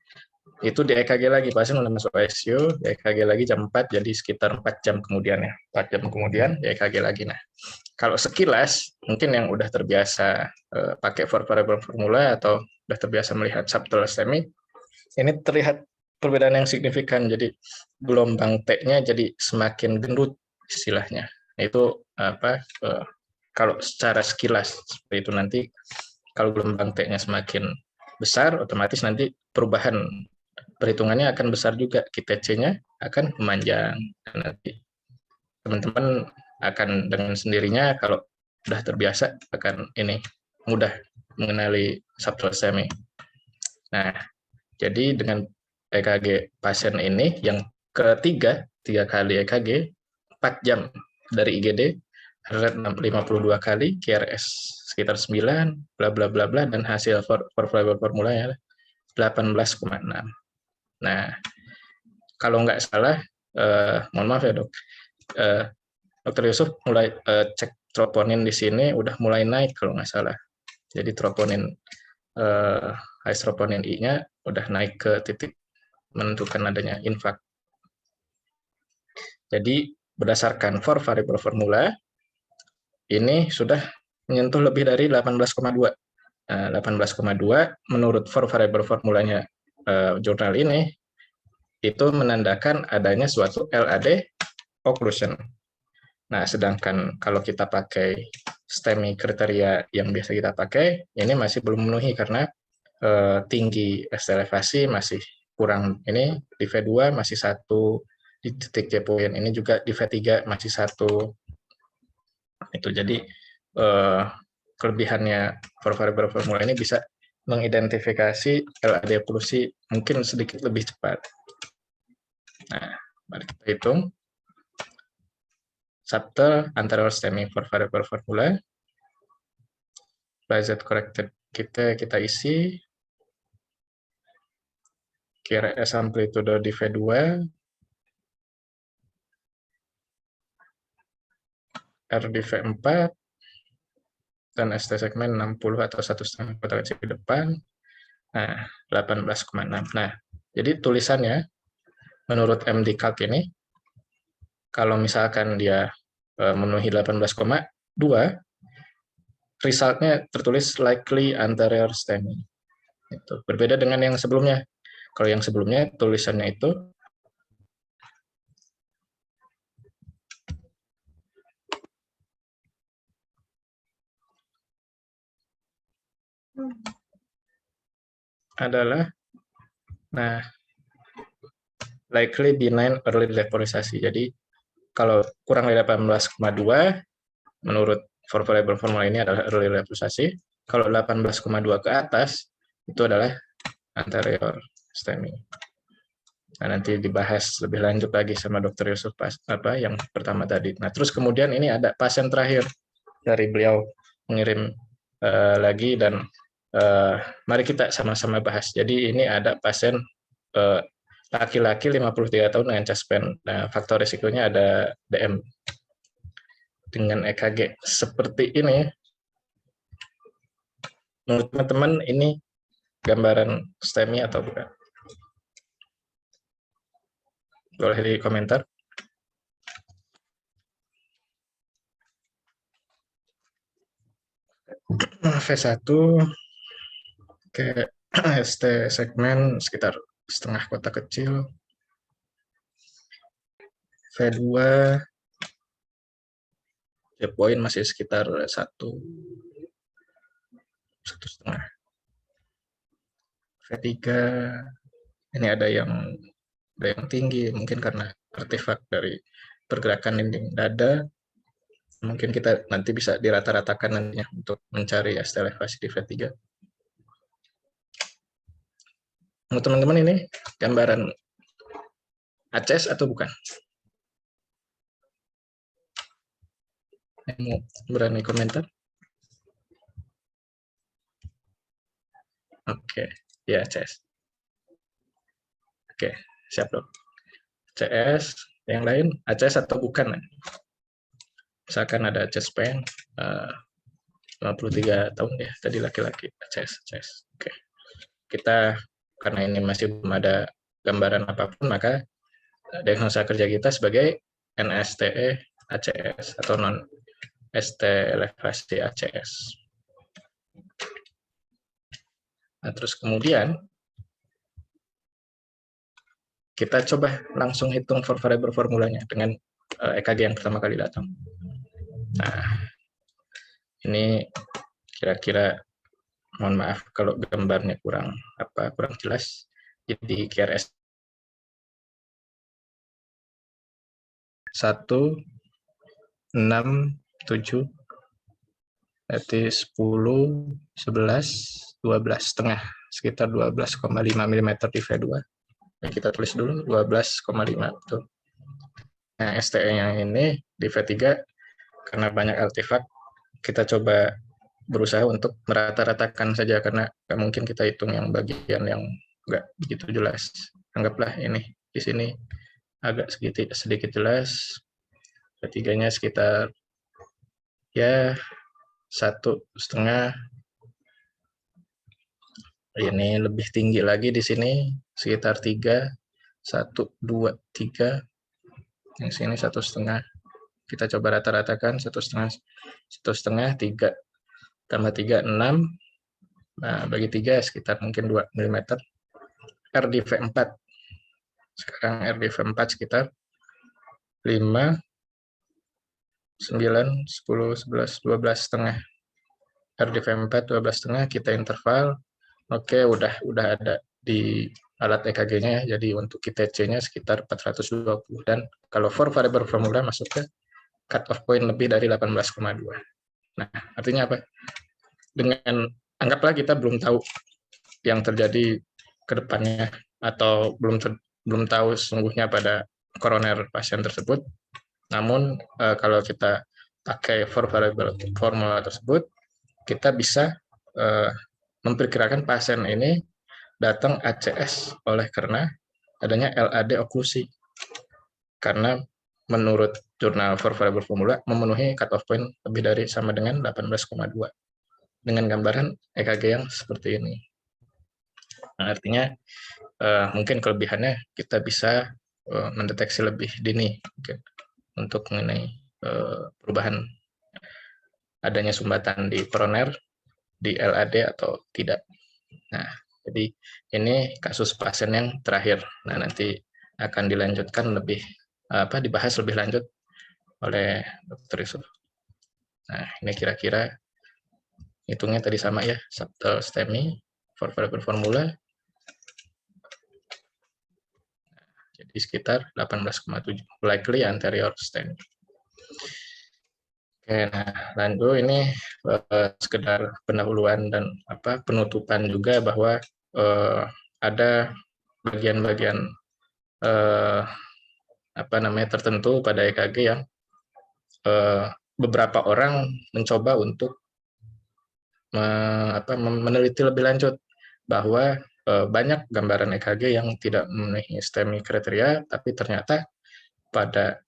itu di EKG lagi, pasien udah masuk ICU, di EKG lagi jam 4, jadi sekitar 4 jam kemudian ya, 4 jam kemudian di EKG lagi. Nah, kalau sekilas, mungkin yang udah terbiasa pakai for variable formula atau udah terbiasa melihat subtotal STEMI, ini terlihat perbedaan yang signifikan, jadi gelombang T-nya jadi semakin gendut istilahnya. Itu kalau secara sekilas seperti itu. Nanti kalau gelombang T-nya semakin besar, otomatis nanti perubahan perhitungannya akan besar juga, QTC-nya akan memanjang. Dan nanti teman-teman akan dengan sendirinya kalau sudah terbiasa akan ini mudah mengenali subtotal STEMI. Nah, jadi dengan EKG pasien ini yang ketiga, 3 kali EKG, 4 jam dari IGD, heart rate 52 kali, QRS sekitar 9, bla bla bla bla, dan hasil for variable formulanya 18,6. Nah, kalau nggak salah, mohon maaf ya dok, Dr. Yusuf mulai cek troponin di sini udah mulai naik kalau nggak salah. Jadi troponin high troponin I-nya udah naik ke titik menentukan adanya infak. Jadi berdasarkan for variable formula ini sudah menyentuh lebih dari 18,2. 18,2 menurut for variable formulanya jurnal ini itu menandakan adanya suatu LAD occlusion. Nah, sedangkan kalau kita pakai STEMI kriteria yang biasa kita pakai, ini masih belum memenuhi karena tinggi ST elevasi masih kurang, ini di V2 masih 1, di titik J point ini juga di V3 masih 1. Itu jadi kelebihannya for variable formula ini bisa mengidentifikasi LAD polusi mungkin sedikit lebih cepat. Nah, mari kita hitung. Subtle anterior stemming for variable formula. By Z corrected kita isi. QRS amplitude di V2. R di V4. Dan ST segmen 60 atau 1,5 potensi ke depan. Nah, 18,6. Nah, jadi tulisannya menurut MD Calc ini, kalau misalkan dia memenuhi 18,2, resultnya tertulis likely anterior stemming. Itu berbeda dengan yang sebelumnya. Kalau yang sebelumnya tulisannya itu adalah likely benign early deporisasi. Jadi kalau kurang dari 18,2 menurut for variable formula ini adalah early deporisasi. Kalau 18,2 ke atas itu adalah anterior stemming. Nah, nanti dibahas lebih lanjut lagi sama Dr. Yusuf yang pertama tadi. Nah, terus kemudian ini ada pasien terakhir dari beliau mengirim lagi dan mari kita sama-sama bahas. Jadi ini ada pasien laki-laki 53 tahun dengan chest pain. Nah, faktor risikonya ada DM dengan EKG seperti ini. Menurut teman-teman ini gambaran STEMI atau bukan? Boleh di komentar. V1 ke ST segmen sekitar setengah kotak kecil. V2 point masih sekitar 1,5. V3 ini ada yang tinggi, mungkin karena artefak dari pergerakan dinding dada. Mungkin kita nanti bisa dirata-ratakan nantinya untuk mencari ST elevasi di V3. Menurut teman-teman ini gambaran ACS atau bukan? Yang mau berani komentar? Oke, ya ACS. Oke, siap dong. CS, yang lain ACS atau bukan? Misalkan ada chest pain 53 tahun ya, tadi laki-laki ACS. Oke. Kita karena ini masih belum ada gambaran apapun, maka diagnosa kerja kita sebagai NSTE ACS atau non ST elevasi ACS. Nah, terus kemudian kita coba langsung hitung for variable formulanya dengan EKG yang pertama kali datang. Nah, ini kira-kira mohon maaf kalau gambarnya kurang jelas. Jadi QRS 1, 6, 7, berarti 10, 11, 12 setengah, sekitar 12,5 mm di V2. Kita tulis dulu 12,5 betul. Nah, STE-nya ini di V3 karena banyak artefak, kita coba berusaha untuk merata-ratakan saja karena nggak mungkin kita hitung yang bagian yang nggak begitu jelas. Anggaplah ini di sini agak sedikit jelas. V3-nya sekitar ya 1,5. Ini lebih tinggi lagi di sini sekitar 3, 1, 2, 3. Yang sini 1,5. Kita coba rata-ratakan 1,5, 3 tambah 3, 6. Nah, bagi 3 sekitar mungkin 2 mm. R di V4. Sekarang R di V4 sekitar 5, 9, 10, 11, 12 setengah. R di V4 12 setengah, kita interval. Oke, udah ada di alat EKG-nya ya. Jadi untuk ITC-nya sekitar 420 dan kalau for variable formula masuk ke cut off point lebih dari 18,2. Nah, artinya apa? Dengan anggaplah kita belum tahu yang terjadi ke depannya atau belum tahu sesungguhnya pada koroner pasien tersebut. Namun kalau kita pakai for variable formula tersebut, kita bisa memperkirakan pasien ini datang ACS oleh karena adanya LAD oklusi. Karena menurut jurnal for variable formula memenuhi cut-off point lebih dari sama dengan 18,2 dengan gambaran EKG yang seperti ini. Nah, artinya mungkin kelebihannya kita bisa mendeteksi lebih dini mungkin untuk mengenai perubahan adanya sumbatan di koroner, di LAD atau tidak. Nah, jadi ini kasus pasien yang terakhir. Nah, nanti akan dilanjutkan dibahas lebih lanjut oleh Dr. Yusuf. Nah, ini kira-kira hitungnya tadi sama ya, subtle STEMI, for variable formula. Jadi sekitar 18,7, likely anterior STEMI. Oke, nah lanjut ini sekedar pendahuluan dan penutupan juga bahwa ada bagian-bagian tertentu pada EKG yang beberapa orang mencoba untuk meneliti lebih lanjut bahwa banyak gambaran EKG yang tidak memenuhi STEMI kriteria, tapi ternyata pada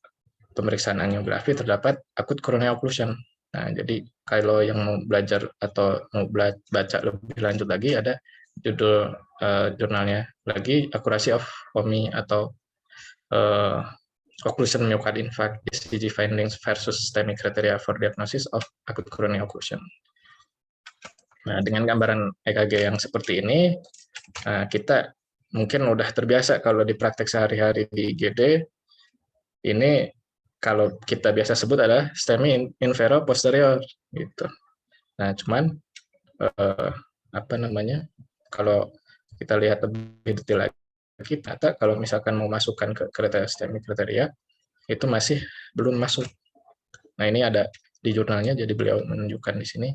pemeriksaan angiografi terdapat acute coronary occlusion. Nah, jadi kalau yang mau belajar atau mau baca lebih lanjut lagi, ada judul jurnalnya lagi, Accuracy of OMI atau Occlusion Myocardial Infarct, ECG Findings versus STEMI Criteria for Diagnosis of Acute Coronary Occlusion. Nah, dengan gambaran EKG yang seperti ini, kita mungkin udah terbiasa kalau di praktek sehari-hari di IGD, ini kalau kita biasa sebut adalah STEMI infero posterior gitu. Nah, cuman kalau kita lihat lebih detail lagi, ternyata kalau misalkan mau masukkan ke kriteria STEMI kriteria itu masih belum masuk. Nah, ini ada di jurnalnya, jadi beliau menunjukkan di sini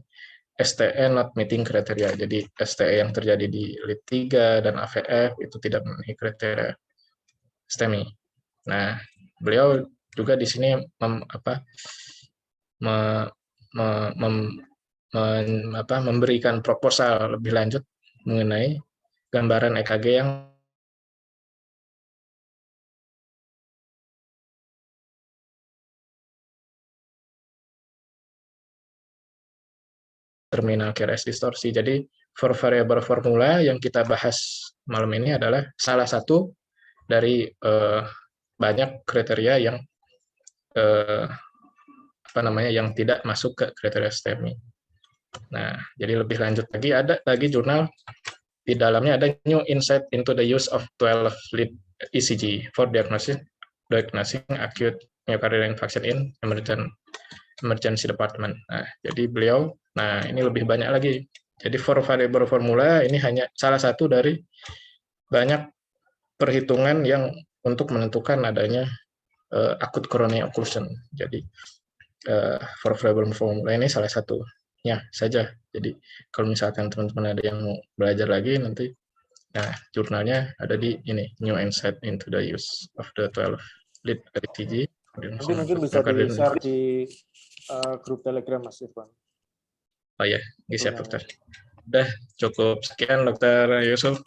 STE not meeting kriteria. Jadi STE yang terjadi di lead 3 dan AVF itu tidak memenuhi kriteria STEMI. Nah, beliau juga di sini memberikan proposal lebih lanjut mengenai gambaran EKG yang terminal KRS distorsi. Jadi for variable formula yang kita bahas malam ini adalah salah satu dari banyak kriteria yang yang tidak masuk ke kriteria STEMI. Nah, jadi lebih lanjut lagi ada lagi jurnal di dalamnya ada new insight into the use of 12 lead ECG for diagnosing acute myocardial infarction in emergency department. Nah, jadi beliau, ini lebih banyak lagi. Jadi for variable formula ini hanya salah satu dari banyak perhitungan yang untuk menentukan adanya acute coronary occlusion. Jadi for variable formula ini salah satunya saja. Jadi kalau misalkan teman-teman ada yang mau belajar lagi nanti, jurnalnya ada di ini, new insight into the use of the 12 lead ECG. Nanti mungkin bisa di-share di grup Telegram Mas Irfan. Oh ya, siap dokter. Udah cukup sekian Dokter Yusuf.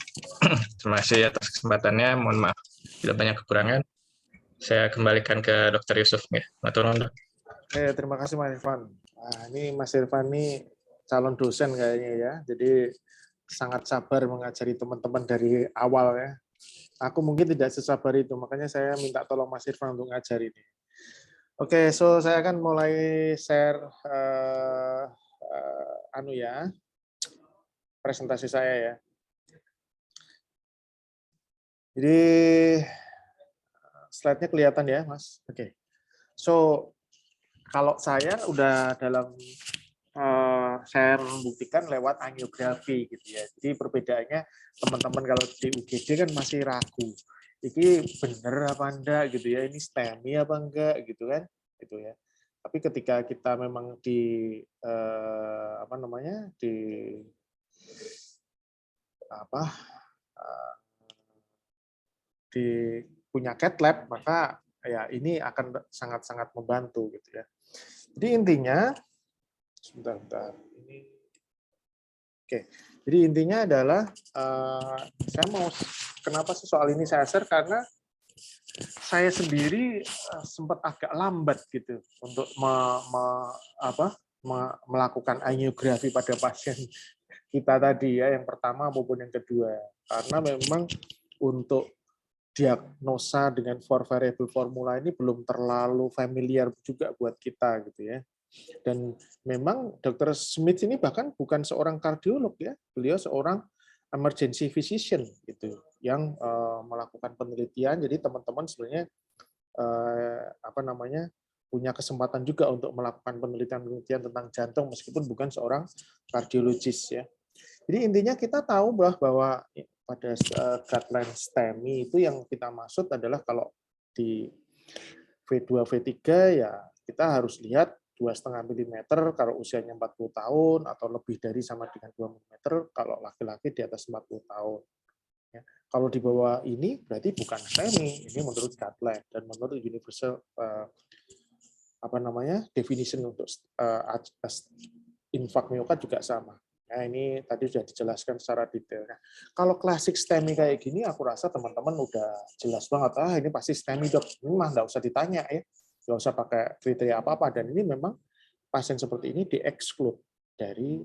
Terima kasih atas kesempatannya. Mohon maaf tidak banyak kekurangan. Saya kembalikan ke Dokter Yusuf ya. Matur nuwun. Terima kasih Mas Irfan. Nah, ini Mas Irfan ini calon dosen kayaknya ya. Jadi sangat sabar mengajari teman-teman dari awal ya. Aku mungkin tidak sesabar itu, makanya saya minta tolong Mas Irfan untuk ngajari ini. Oke, so saya akan mulai share presentasi saya ya. Jadi slide-nya kelihatan ya, Mas. Oke. So kalau saya udah dalam saya membuktikan lewat angiografi gitu ya. Jadi perbedaannya teman-teman kalau di UGD kan masih ragu. Ini bener apa enggak gitu ya, ini STEMI apa enggak gitu kan, gitu ya. Tapi ketika kita memang di apa namanya, apa di punya cat lab, maka ya ini akan sangat-sangat membantu gitu ya. Jadi intinya sebentar. Oke, jadi intinya adalah saya mau kenapa sih soal ini saya share karena saya sendiri sempat agak lambat gitu untuk melakukan angiografi pada pasien kita tadi ya, yang pertama maupun yang kedua, karena memang untuk diagnosa dengan 4 variable formula ini belum terlalu familiar juga buat kita gitu ya. Dan memang Dr. Smith ini bahkan bukan seorang kardiolog ya, beliau seorang emergency physician gitu yang melakukan penelitian. Jadi teman-teman sebenarnya punya kesempatan juga untuk melakukan penelitian tentang jantung meskipun bukan seorang kardiologis ya. Jadi intinya kita tahu bahwa pada guideline STEMI itu yang kita maksud adalah kalau di V2 V3 ya kita harus lihat 2,5 mm kalau usianya 40 tahun atau lebih dari sama dengan 2 mm kalau laki-laki di atas 40 tahun. Ya. Kalau di bawah ini berarti bukan STEMI, ini menurut guideline dan menurut universal definition untuk infark miokard juga sama. Nah, ini tadi sudah dijelaskan secara detail. Nah, kalau klasik STEMI kayak gini, aku rasa teman-teman udah jelas banget. Ini pasti STEMI dok. Ini mah nggak usah ditanya ya, nggak usah pakai kriteria apa-apa. Dan ini memang pasien seperti ini di-exclude dari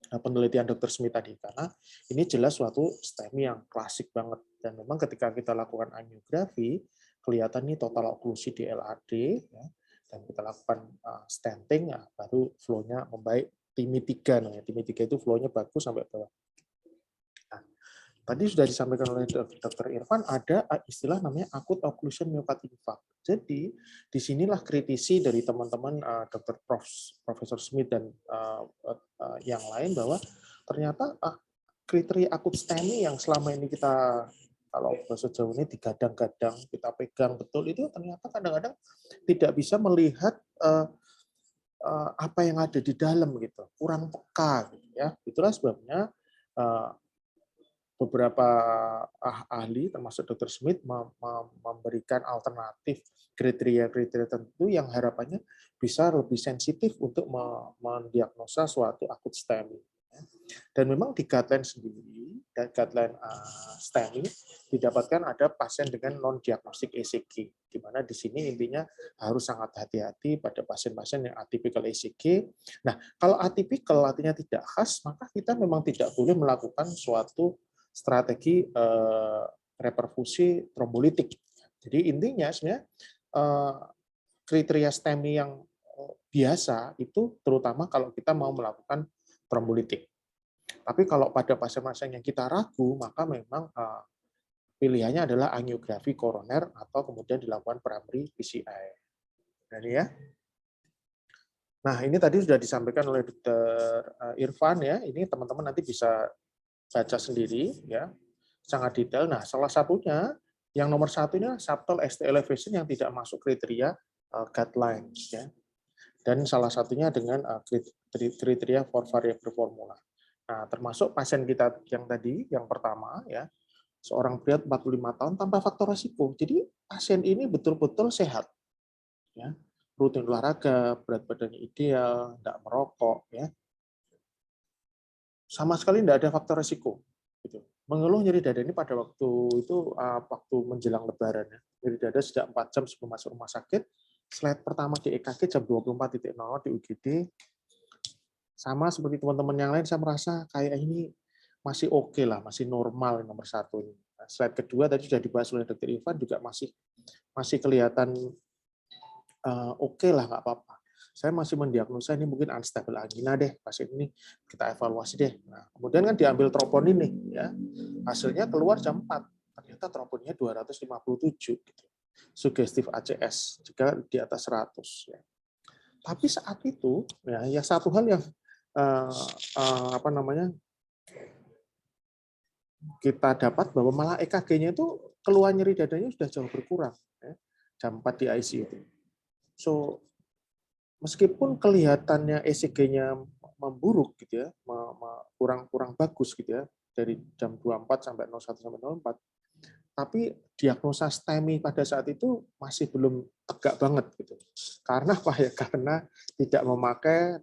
penelitian Dr. Smith tadi karena ini jelas suatu STEMI yang klasik banget. Dan memang ketika kita lakukan angiografi, kelihatan nih total oklusi di LAD, ya, dan kita lakukan stenting, ya, baru flow-nya membaik. TIMI 3, namanya TIMI 3 itu flow-nya bagus sampai bawah. Nah, tadi sudah disampaikan oleh Dr. Irfan, ada istilah namanya acute occlusion myocard infarct. Jadi, disinilah kritisi dari teman-teman Dr. Profesor Smith dan yang lain bahwa ternyata kriteria akut STEMI yang selama ini kita kalau bahasa Jawa ini digadang-gadang, kita pegang betul, itu ternyata kadang-kadang tidak bisa melihat apa yang ada di dalam gitu, kurang peka gitu ya. Itulah sebabnya beberapa ahli termasuk Dr. Smith memberikan alternatif kriteria-kriteria tertentu yang harapannya bisa lebih sensitif untuk mendiagnosa suatu akut STEMI. Dan memang di guideline sendiri, dan guideline STEMI didapatkan ada pasien dengan non-diagnostik ECG, di mana di sini intinya harus sangat hati-hati pada pasien-pasien yang atypical ECG. Nah, kalau atypical artinya tidak khas, maka kita memang tidak boleh melakukan suatu strategi reperfusi trombolitik. Jadi intinya sebenarnya kriteria STEMI yang biasa itu terutama kalau kita mau melakukan trombolitik. Tapi kalau pada pasien-pasien yang kita ragu, maka memang pilihannya adalah angiografi koroner atau kemudian dilakukan primary PCI. Jadi ya. Nah, ini tadi sudah disampaikan oleh Dr. Irfan ya. Ini teman-teman nanti bisa baca sendiri ya, sangat detail. Nah, salah satunya yang nomor satunya subtle ST elevation yang tidak masuk kriteria guidelines ya. Dan salah satunya dengan kriteria for variable formula. Nah, termasuk pasien kita yang tadi, yang pertama ya, seorang pria 45 tahun tanpa faktor risiko. Jadi pasien ini betul-betul sehat, ya, rutin olahraga, berat badannya ideal, tidak merokok, ya, sama sekali tidak ada faktor risiko. Gitu. Mengeluh nyeri dada ini pada waktu itu waktu menjelang Lebaran, ya. Nyeri dada sejak 4 jam sebelum masuk rumah sakit. Slide pertama di EKG jam 24.00 di UGD. Sama seperti teman-teman yang lain, saya merasa kayak ini masih oke lah, masih normal nomor satu ini. Nah, slide kedua tadi sudah dibahas oleh Dr. Irfan juga masih kelihatan oke lah, nggak apa-apa. Saya masih mendiagnosa ini mungkin unstable angina deh, pasien ini kita evaluasi deh. Nah, kemudian kan diambil troponin nih, ya hasilnya keluar jam 4, ternyata troponinnya 257 gitu. Sugestif ACS jika di atas 100 ya. Tapi saat itu, ya satu hal yang apa namanya kita dapat bahwa malah EKG-nya itu keluhan nyeri dadanya sudah jauh berkurang, ya, jam 4 di ICU itu. So meskipun kelihatannya ECG-nya memburuk gitu ya, kurang bagus gitu ya, dari jam 24 sampai 01 sampai 04, tapi diagnosa STEMI pada saat itu masih belum tegak banget gitu. Karena apa ya? Karena tidak memakai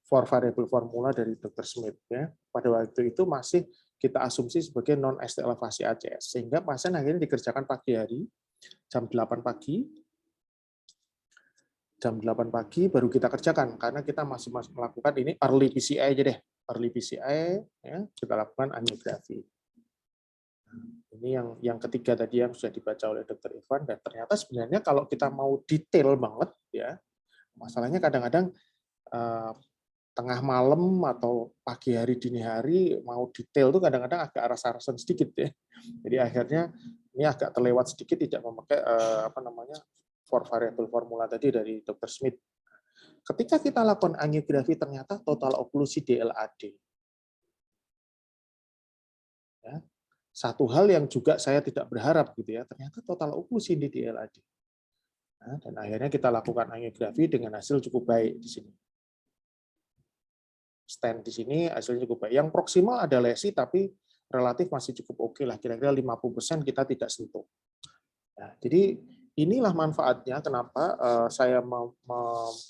four variable formula dari Dr. Smith ya. Pada waktu itu masih kita asumsi sebagai non ST elevasi ACS, sehingga pasien akhirnya dikerjakan pagi hari jam 8 pagi. Jam 8 pagi baru kita kerjakan karena kita masih melakukan ini early PCI aja deh. Early PCI ya, kita lakukan angiografi. Ini yang ketiga tadi yang sudah dibaca oleh Dr. Ivan, dan ternyata sebenarnya kalau kita mau detail banget ya, masalahnya kadang-kadang tengah malam atau pagi hari dini hari mau detail tuh kadang-kadang agak rasa-rasan sedikit ya. Jadi akhirnya ini agak terlewat sedikit tidak memakai four variable formula tadi dari Dr. Smith. Ketika kita lakukan angiografi ternyata total oklusi DLAD. Ya. Satu hal yang juga saya tidak berharap gitu ya, ternyata total oklusi di DLAD. Nah, dan akhirnya kita lakukan angiografi dengan hasil cukup baik di sini. Stent di sini hasilnya cukup baik. Yang proksimal ada lesi tapi relatif masih cukup oke lah, kira-kira 50% kita tidak sentuh. Nah, jadi inilah manfaatnya kenapa saya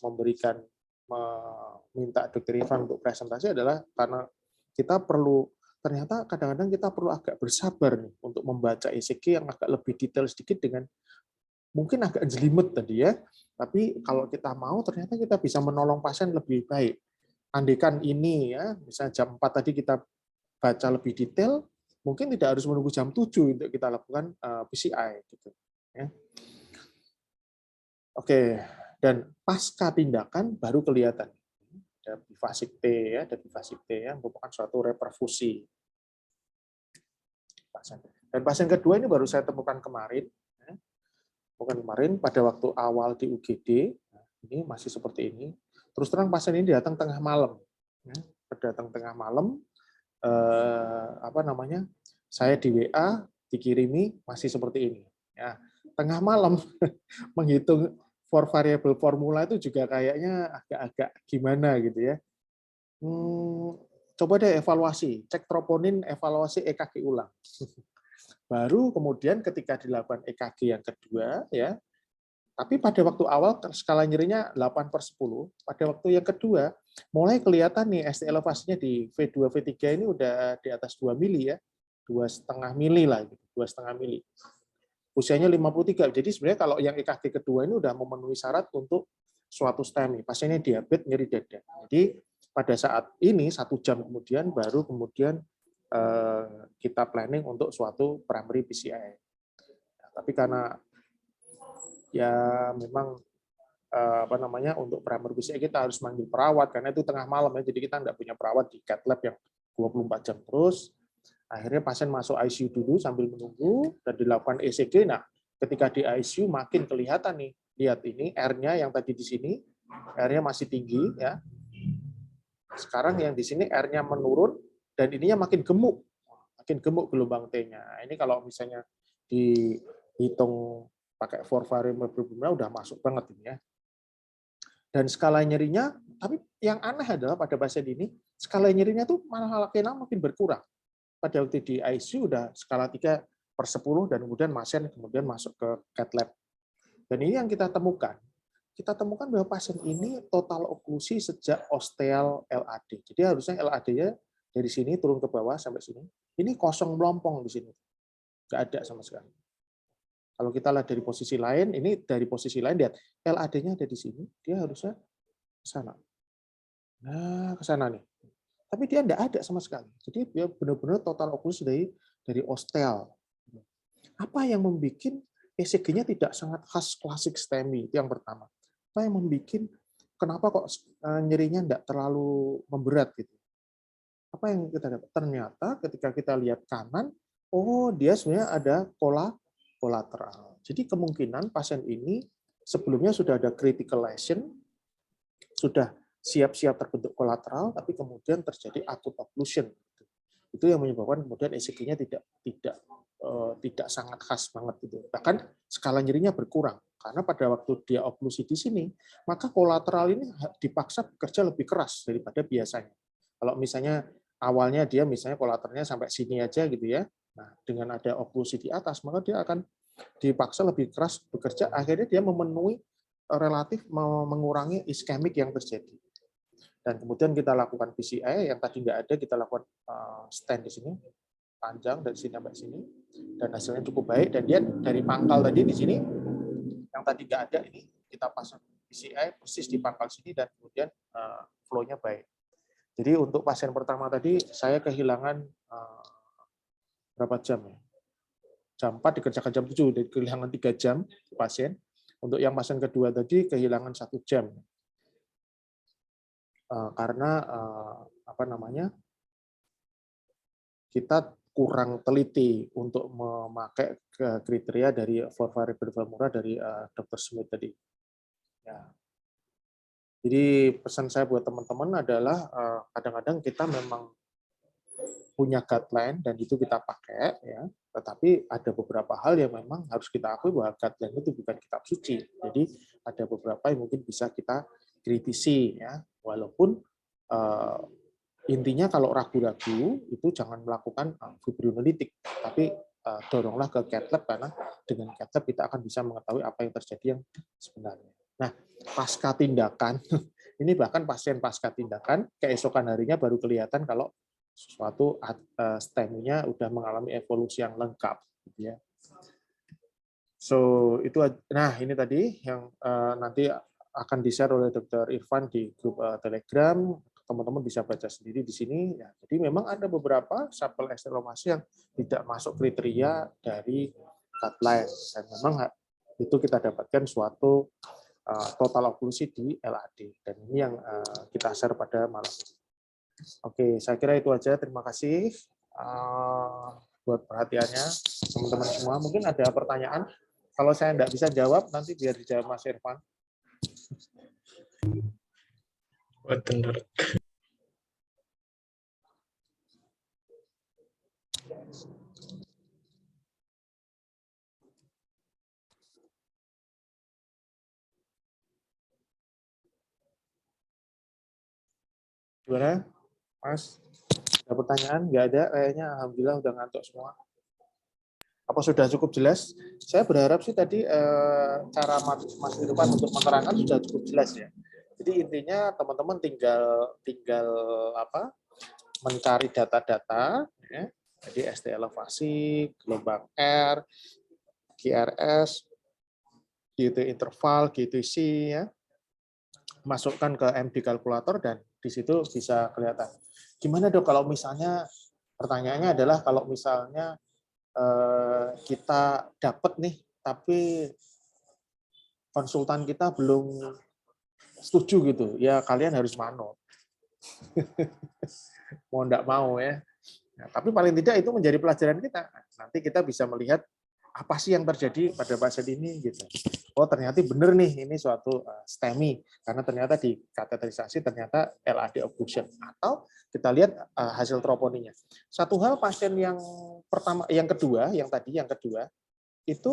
memberikan meminta Dr. Ivan untuk presentasi adalah karena kita perlu, ternyata kadang-kadang kita perlu agak bersabar nih untuk membaca ECG yang agak lebih detail sedikit dengan mungkin agak jelimet tadi ya, tapi kalau kita mau ternyata kita bisa menolong pasien lebih baik. Andaikan ini ya, misalnya jam 4 tadi kita baca lebih detail, mungkin tidak harus menunggu jam 7 untuk kita lakukan PCI gitu ya. Oke, dan pasca tindakan baru kelihatan ada bifasik T ya, ada bifasik T yang merupakan suatu reperfusi. Dan pasien kedua ini baru saya temukan kemarin, ya. Bukan kemarin pada waktu awal di UGD, ini masih seperti ini. Terus terang pasien ini datang tengah malam, ya. Datang tengah malam, saya di WA dikirimi masih seperti ini. Ya, tengah malam menghitung for variable formula itu juga kayaknya agak-agak gimana gitu ya. Coba deh evaluasi, cek troponin, evaluasi EKG ulang. Baru kemudian ketika dilakukan EKG yang kedua, ya, tapi pada waktu awal skala nyerinya 8/10, pada waktu yang kedua mulai kelihatan nih ST elevasinya di V2, V3 ini udah di atas 2 mili ya, 2,5 mili lah, 2,5 mili. Usianya 53, jadi sebenarnya kalau yang EKG kedua ini udah memenuhi syarat untuk suatu STEMI, pasiennya diabetes nyeri dada. Jadi pada saat ini 1 jam kemudian baru kemudian kita planning untuk suatu primary PCI. Tapi karena ya memang untuk primary PCI kita harus manggil perawat karena itu tengah malam ya, jadi kita nggak punya perawat di cath lab yang 24 jam terus. Akhirnya pasien masuk ICU dulu sambil menunggu dan dilakukan ECG. Nah, ketika di ICU makin kelihatan nih, lihat ini R-nya yang tadi di sini, R-nya masih tinggi ya. Sekarang yang di sini R-nya menurun dan ininya makin gemuk gelombang T-nya. Ini kalau misalnya dihitung pakai four variable formula udah masuk banget ini ya. Dan skala nyerinya, tapi yang aneh adalah pada pasien ini skala nyerinya tuh malah makin berkurang. Pada waktu di ICU udah skala 3/10 dan kemudian pasien kemudian masuk ke cath lab. Dan ini yang kita temukan. Kita temukan bahwa pasien ini total oklusi sejak osteal LAD. Jadi harusnya LAD-nya dari sini turun ke bawah sampai sini. Ini kosong melompong di sini. Nggak ada sama sekali. Kalau kita lihat dari posisi lain, ini dari posisi lain, lihat LAD-nya ada di sini, dia harusnya ke sana. Nah, ke sana nih. Tapi dia nggak ada sama sekali. Jadi dia benar-benar total oklusi dari osteal. Apa yang membuat ECG-nya tidak sangat khas klasik STEMI? Itu yang pertama. Apa yang membuat kenapa kok nyerinya nggak terlalu memberat gitu? Apa yang kita dapat? Ternyata ketika kita lihat kanan, oh dia sebenarnya ada kolateral. Jadi kemungkinan pasien ini sebelumnya sudah ada critical lesion, sudah siap-siap terbentuk kolateral, tapi kemudian terjadi acute occlusion. Itu yang menyebabkan kemudian ECG-nya tidak sangat khas banget gitu. Bahkan skala nyerinya berkurang karena pada waktu dia oklusi di sini, maka kolateral ini dipaksa bekerja lebih keras daripada biasanya. Kalau misalnya awalnya dia misalnya kolateralnya sampai sini aja gitu ya. Nah, dengan ada oklusi di atas, maka dia akan dipaksa lebih keras bekerja, akhirnya dia memenuhi relatif mengurangi iskemik yang terjadi. Dan kemudian kita lakukan PCI yang tadi nggak ada, kita lakukan stent di sini panjang dari sini sampai sini, dan hasilnya cukup baik. Dan dia dari pangkal tadi di sini yang tadi nggak ada, ini kita pasang PCI persis di pangkal sini dan kemudian flow-nya baik. Jadi untuk pasien pertama tadi saya kehilangan berapa jam ya? Jam 4 dikerjakan jam 7, jadi kehilangan 3 jam pasien. Untuk yang pasien kedua tadi kehilangan 1 jam. Karena kita kurang teliti untuk memakai kriteria dari 4 variable Filmora dari Dr. Smith tadi. Ya. Jadi pesan saya buat teman-teman adalah kadang-kadang kita memang punya guideline dan itu kita pakai, ya. Tetapi ada beberapa hal yang memang harus kita akui bahwa guideline itu bukan kitab suci. Jadi ada beberapa yang mungkin bisa kita kritisi, ya. Walaupun intinya kalau ragu-ragu itu jangan melakukan fibrinolitik, tapi doronglah ke cath lab karena dengan cath lab kita akan bisa mengetahui apa yang terjadi yang sebenarnya. Nah, pasca tindakan, ini bahkan pasien pasca tindakan keesokan harinya baru kelihatan kalau sesuatu STEMI-nya udah mengalami evolusi yang lengkap, gitu ya. So itu, nah ini tadi yang nanti akan di-share oleh Dr. Irfan di grup Telegram. Teman-teman bisa baca sendiri di sini. Ya, jadi memang ada beberapa sampel ekstremasi yang tidak masuk kriteria dari guideline, dan memang itu kita dapatkan suatu total oklusi di LAD, dan ini yang kita share pada malam ini. Oke, saya kira itu aja. Terima kasih buat perhatiannya teman-teman semua. Mungkin ada pertanyaan. Kalau saya tidak bisa jawab, nanti biar dijawab Mas Irfan. Gimana, Mas? Ada pertanyaan? Nggak ada, kayaknya alhamdulillah udah ngantuk semua. Apa sudah cukup jelas? Saya berharap sih tadi cara Mas Irfan untuk menerangkan sudah cukup jelas ya. Jadi intinya teman-teman tinggal mencari data-data, ya. Jadi ST elevasi, gelombang R, QRS, Q2 interval, Q2C, ya. Masukkan ke MD kalkulator dan di situ bisa kelihatan. Gimana dok kalau misalnya, pertanyaannya adalah kalau misalnya kita dapat nih, tapi konsultan kita belum setuju gitu, ya kalian harus manut. Mau enggak mau ya. Nah, tapi paling tidak itu menjadi pelajaran kita. Nanti kita bisa melihat apa sih yang terjadi pada pasien ini gitu. Oh ternyata benar nih ini suatu STEMI karena ternyata di kateterisasi ternyata LAD occlusion, atau kita lihat hasil troponinya. Satu hal pasien yang pertama, yang kedua itu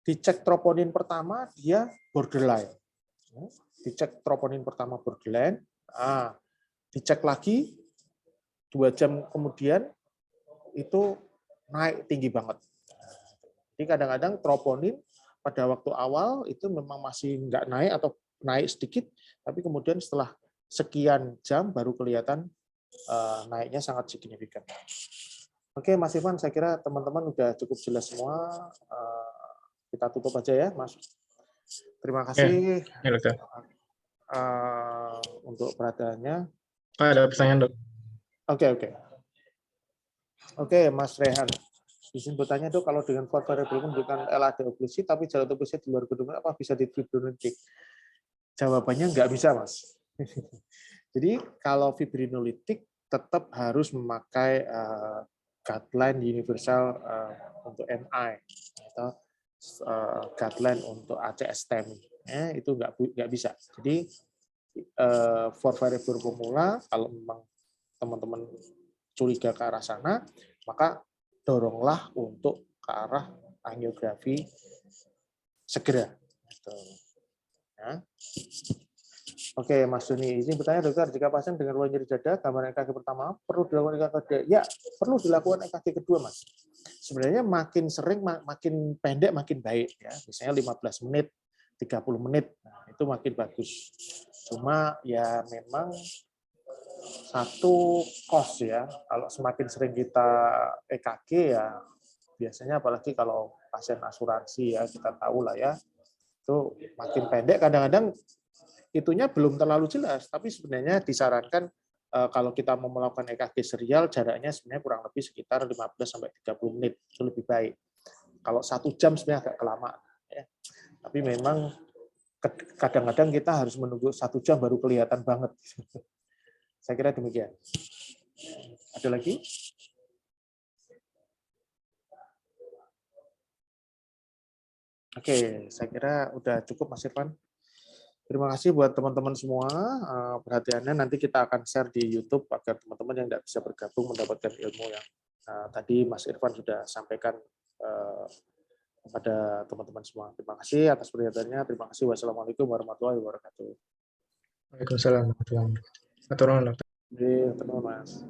dicek troponin pertama dia borderline. Dicek troponin pertama borderline, dicek lagi 2 jam kemudian itu naik tinggi banget. Jadi kadang-kadang troponin pada waktu awal itu memang masih nggak naik atau naik sedikit, tapi kemudian setelah sekian jam baru kelihatan naiknya sangat signifikan. Oke, Mas Irfan, saya kira teman-teman udah cukup jelas semua. Kita tutup aja ya, Mas. Terima kasih untuk perhatiannya. Pak, ada pertanyaan, dok? Oke, Mas Rehan. Izin bertanya dok, kalau dengan Ford variable menunjukkan LAD oklusi, tapi jalan oklusi di luar gedung, apa bisa difibrinolitik? Jawabannya nggak bisa, Mas. Jadi kalau fibrinolitik tetap harus memakai guideline universal untuk MI atau guideline untuk ACS STEMI. Itu nggak bisa. Jadi for variable pemula, kalau memang teman-teman curiga ke arah sana, maka doronglah untuk ke arah angiografi segera. Gitu. Ya. Oke, Mas Doni, izin bertanya dokter, jika pasien dengan luka nyeri dada, gambaran EKG pertama perlu dilakukan EKG? Ya, perlu dilakukan EKG kedua, Mas. Sebenarnya makin sering, makin pendek, makin baik. Ya, misalnya 15 menit, 30 menit, nah, itu makin bagus. Cuma ya memang satu cost ya, kalau semakin sering kita EKG ya, biasanya apalagi kalau pasien asuransi ya, kita tahu lah ya, itu makin pendek, kadang-kadang itunya belum terlalu jelas, tapi sebenarnya disarankan kalau kita mau melakukan EKG serial, jaraknya sebenarnya kurang lebih sekitar 15-30 menit, itu lebih baik. Kalau 1 jam sebenarnya agak kelamaan. Ya. Tapi memang kadang-kadang kita harus menunggu 1 jam baru kelihatan banget. Saya kira demikian. Ada lagi? Oke, saya kira udah cukup, Mas Irfan. Terima kasih buat teman-teman semua perhatiannya. Nanti kita akan share di YouTube agar teman-teman yang tidak bisa bergabung mendapatkan ilmu yang tadi Mas Irfan sudah sampaikan kepada teman-teman semua. Terima kasih atas perhatiannya. Terima kasih. Wassalamualaikum warahmatullahi wabarakatuh. Waalaikumsalam warahmatullahi wabarakatuh. Atur nuhun, Dokter. Oke, teman-teman, Mas.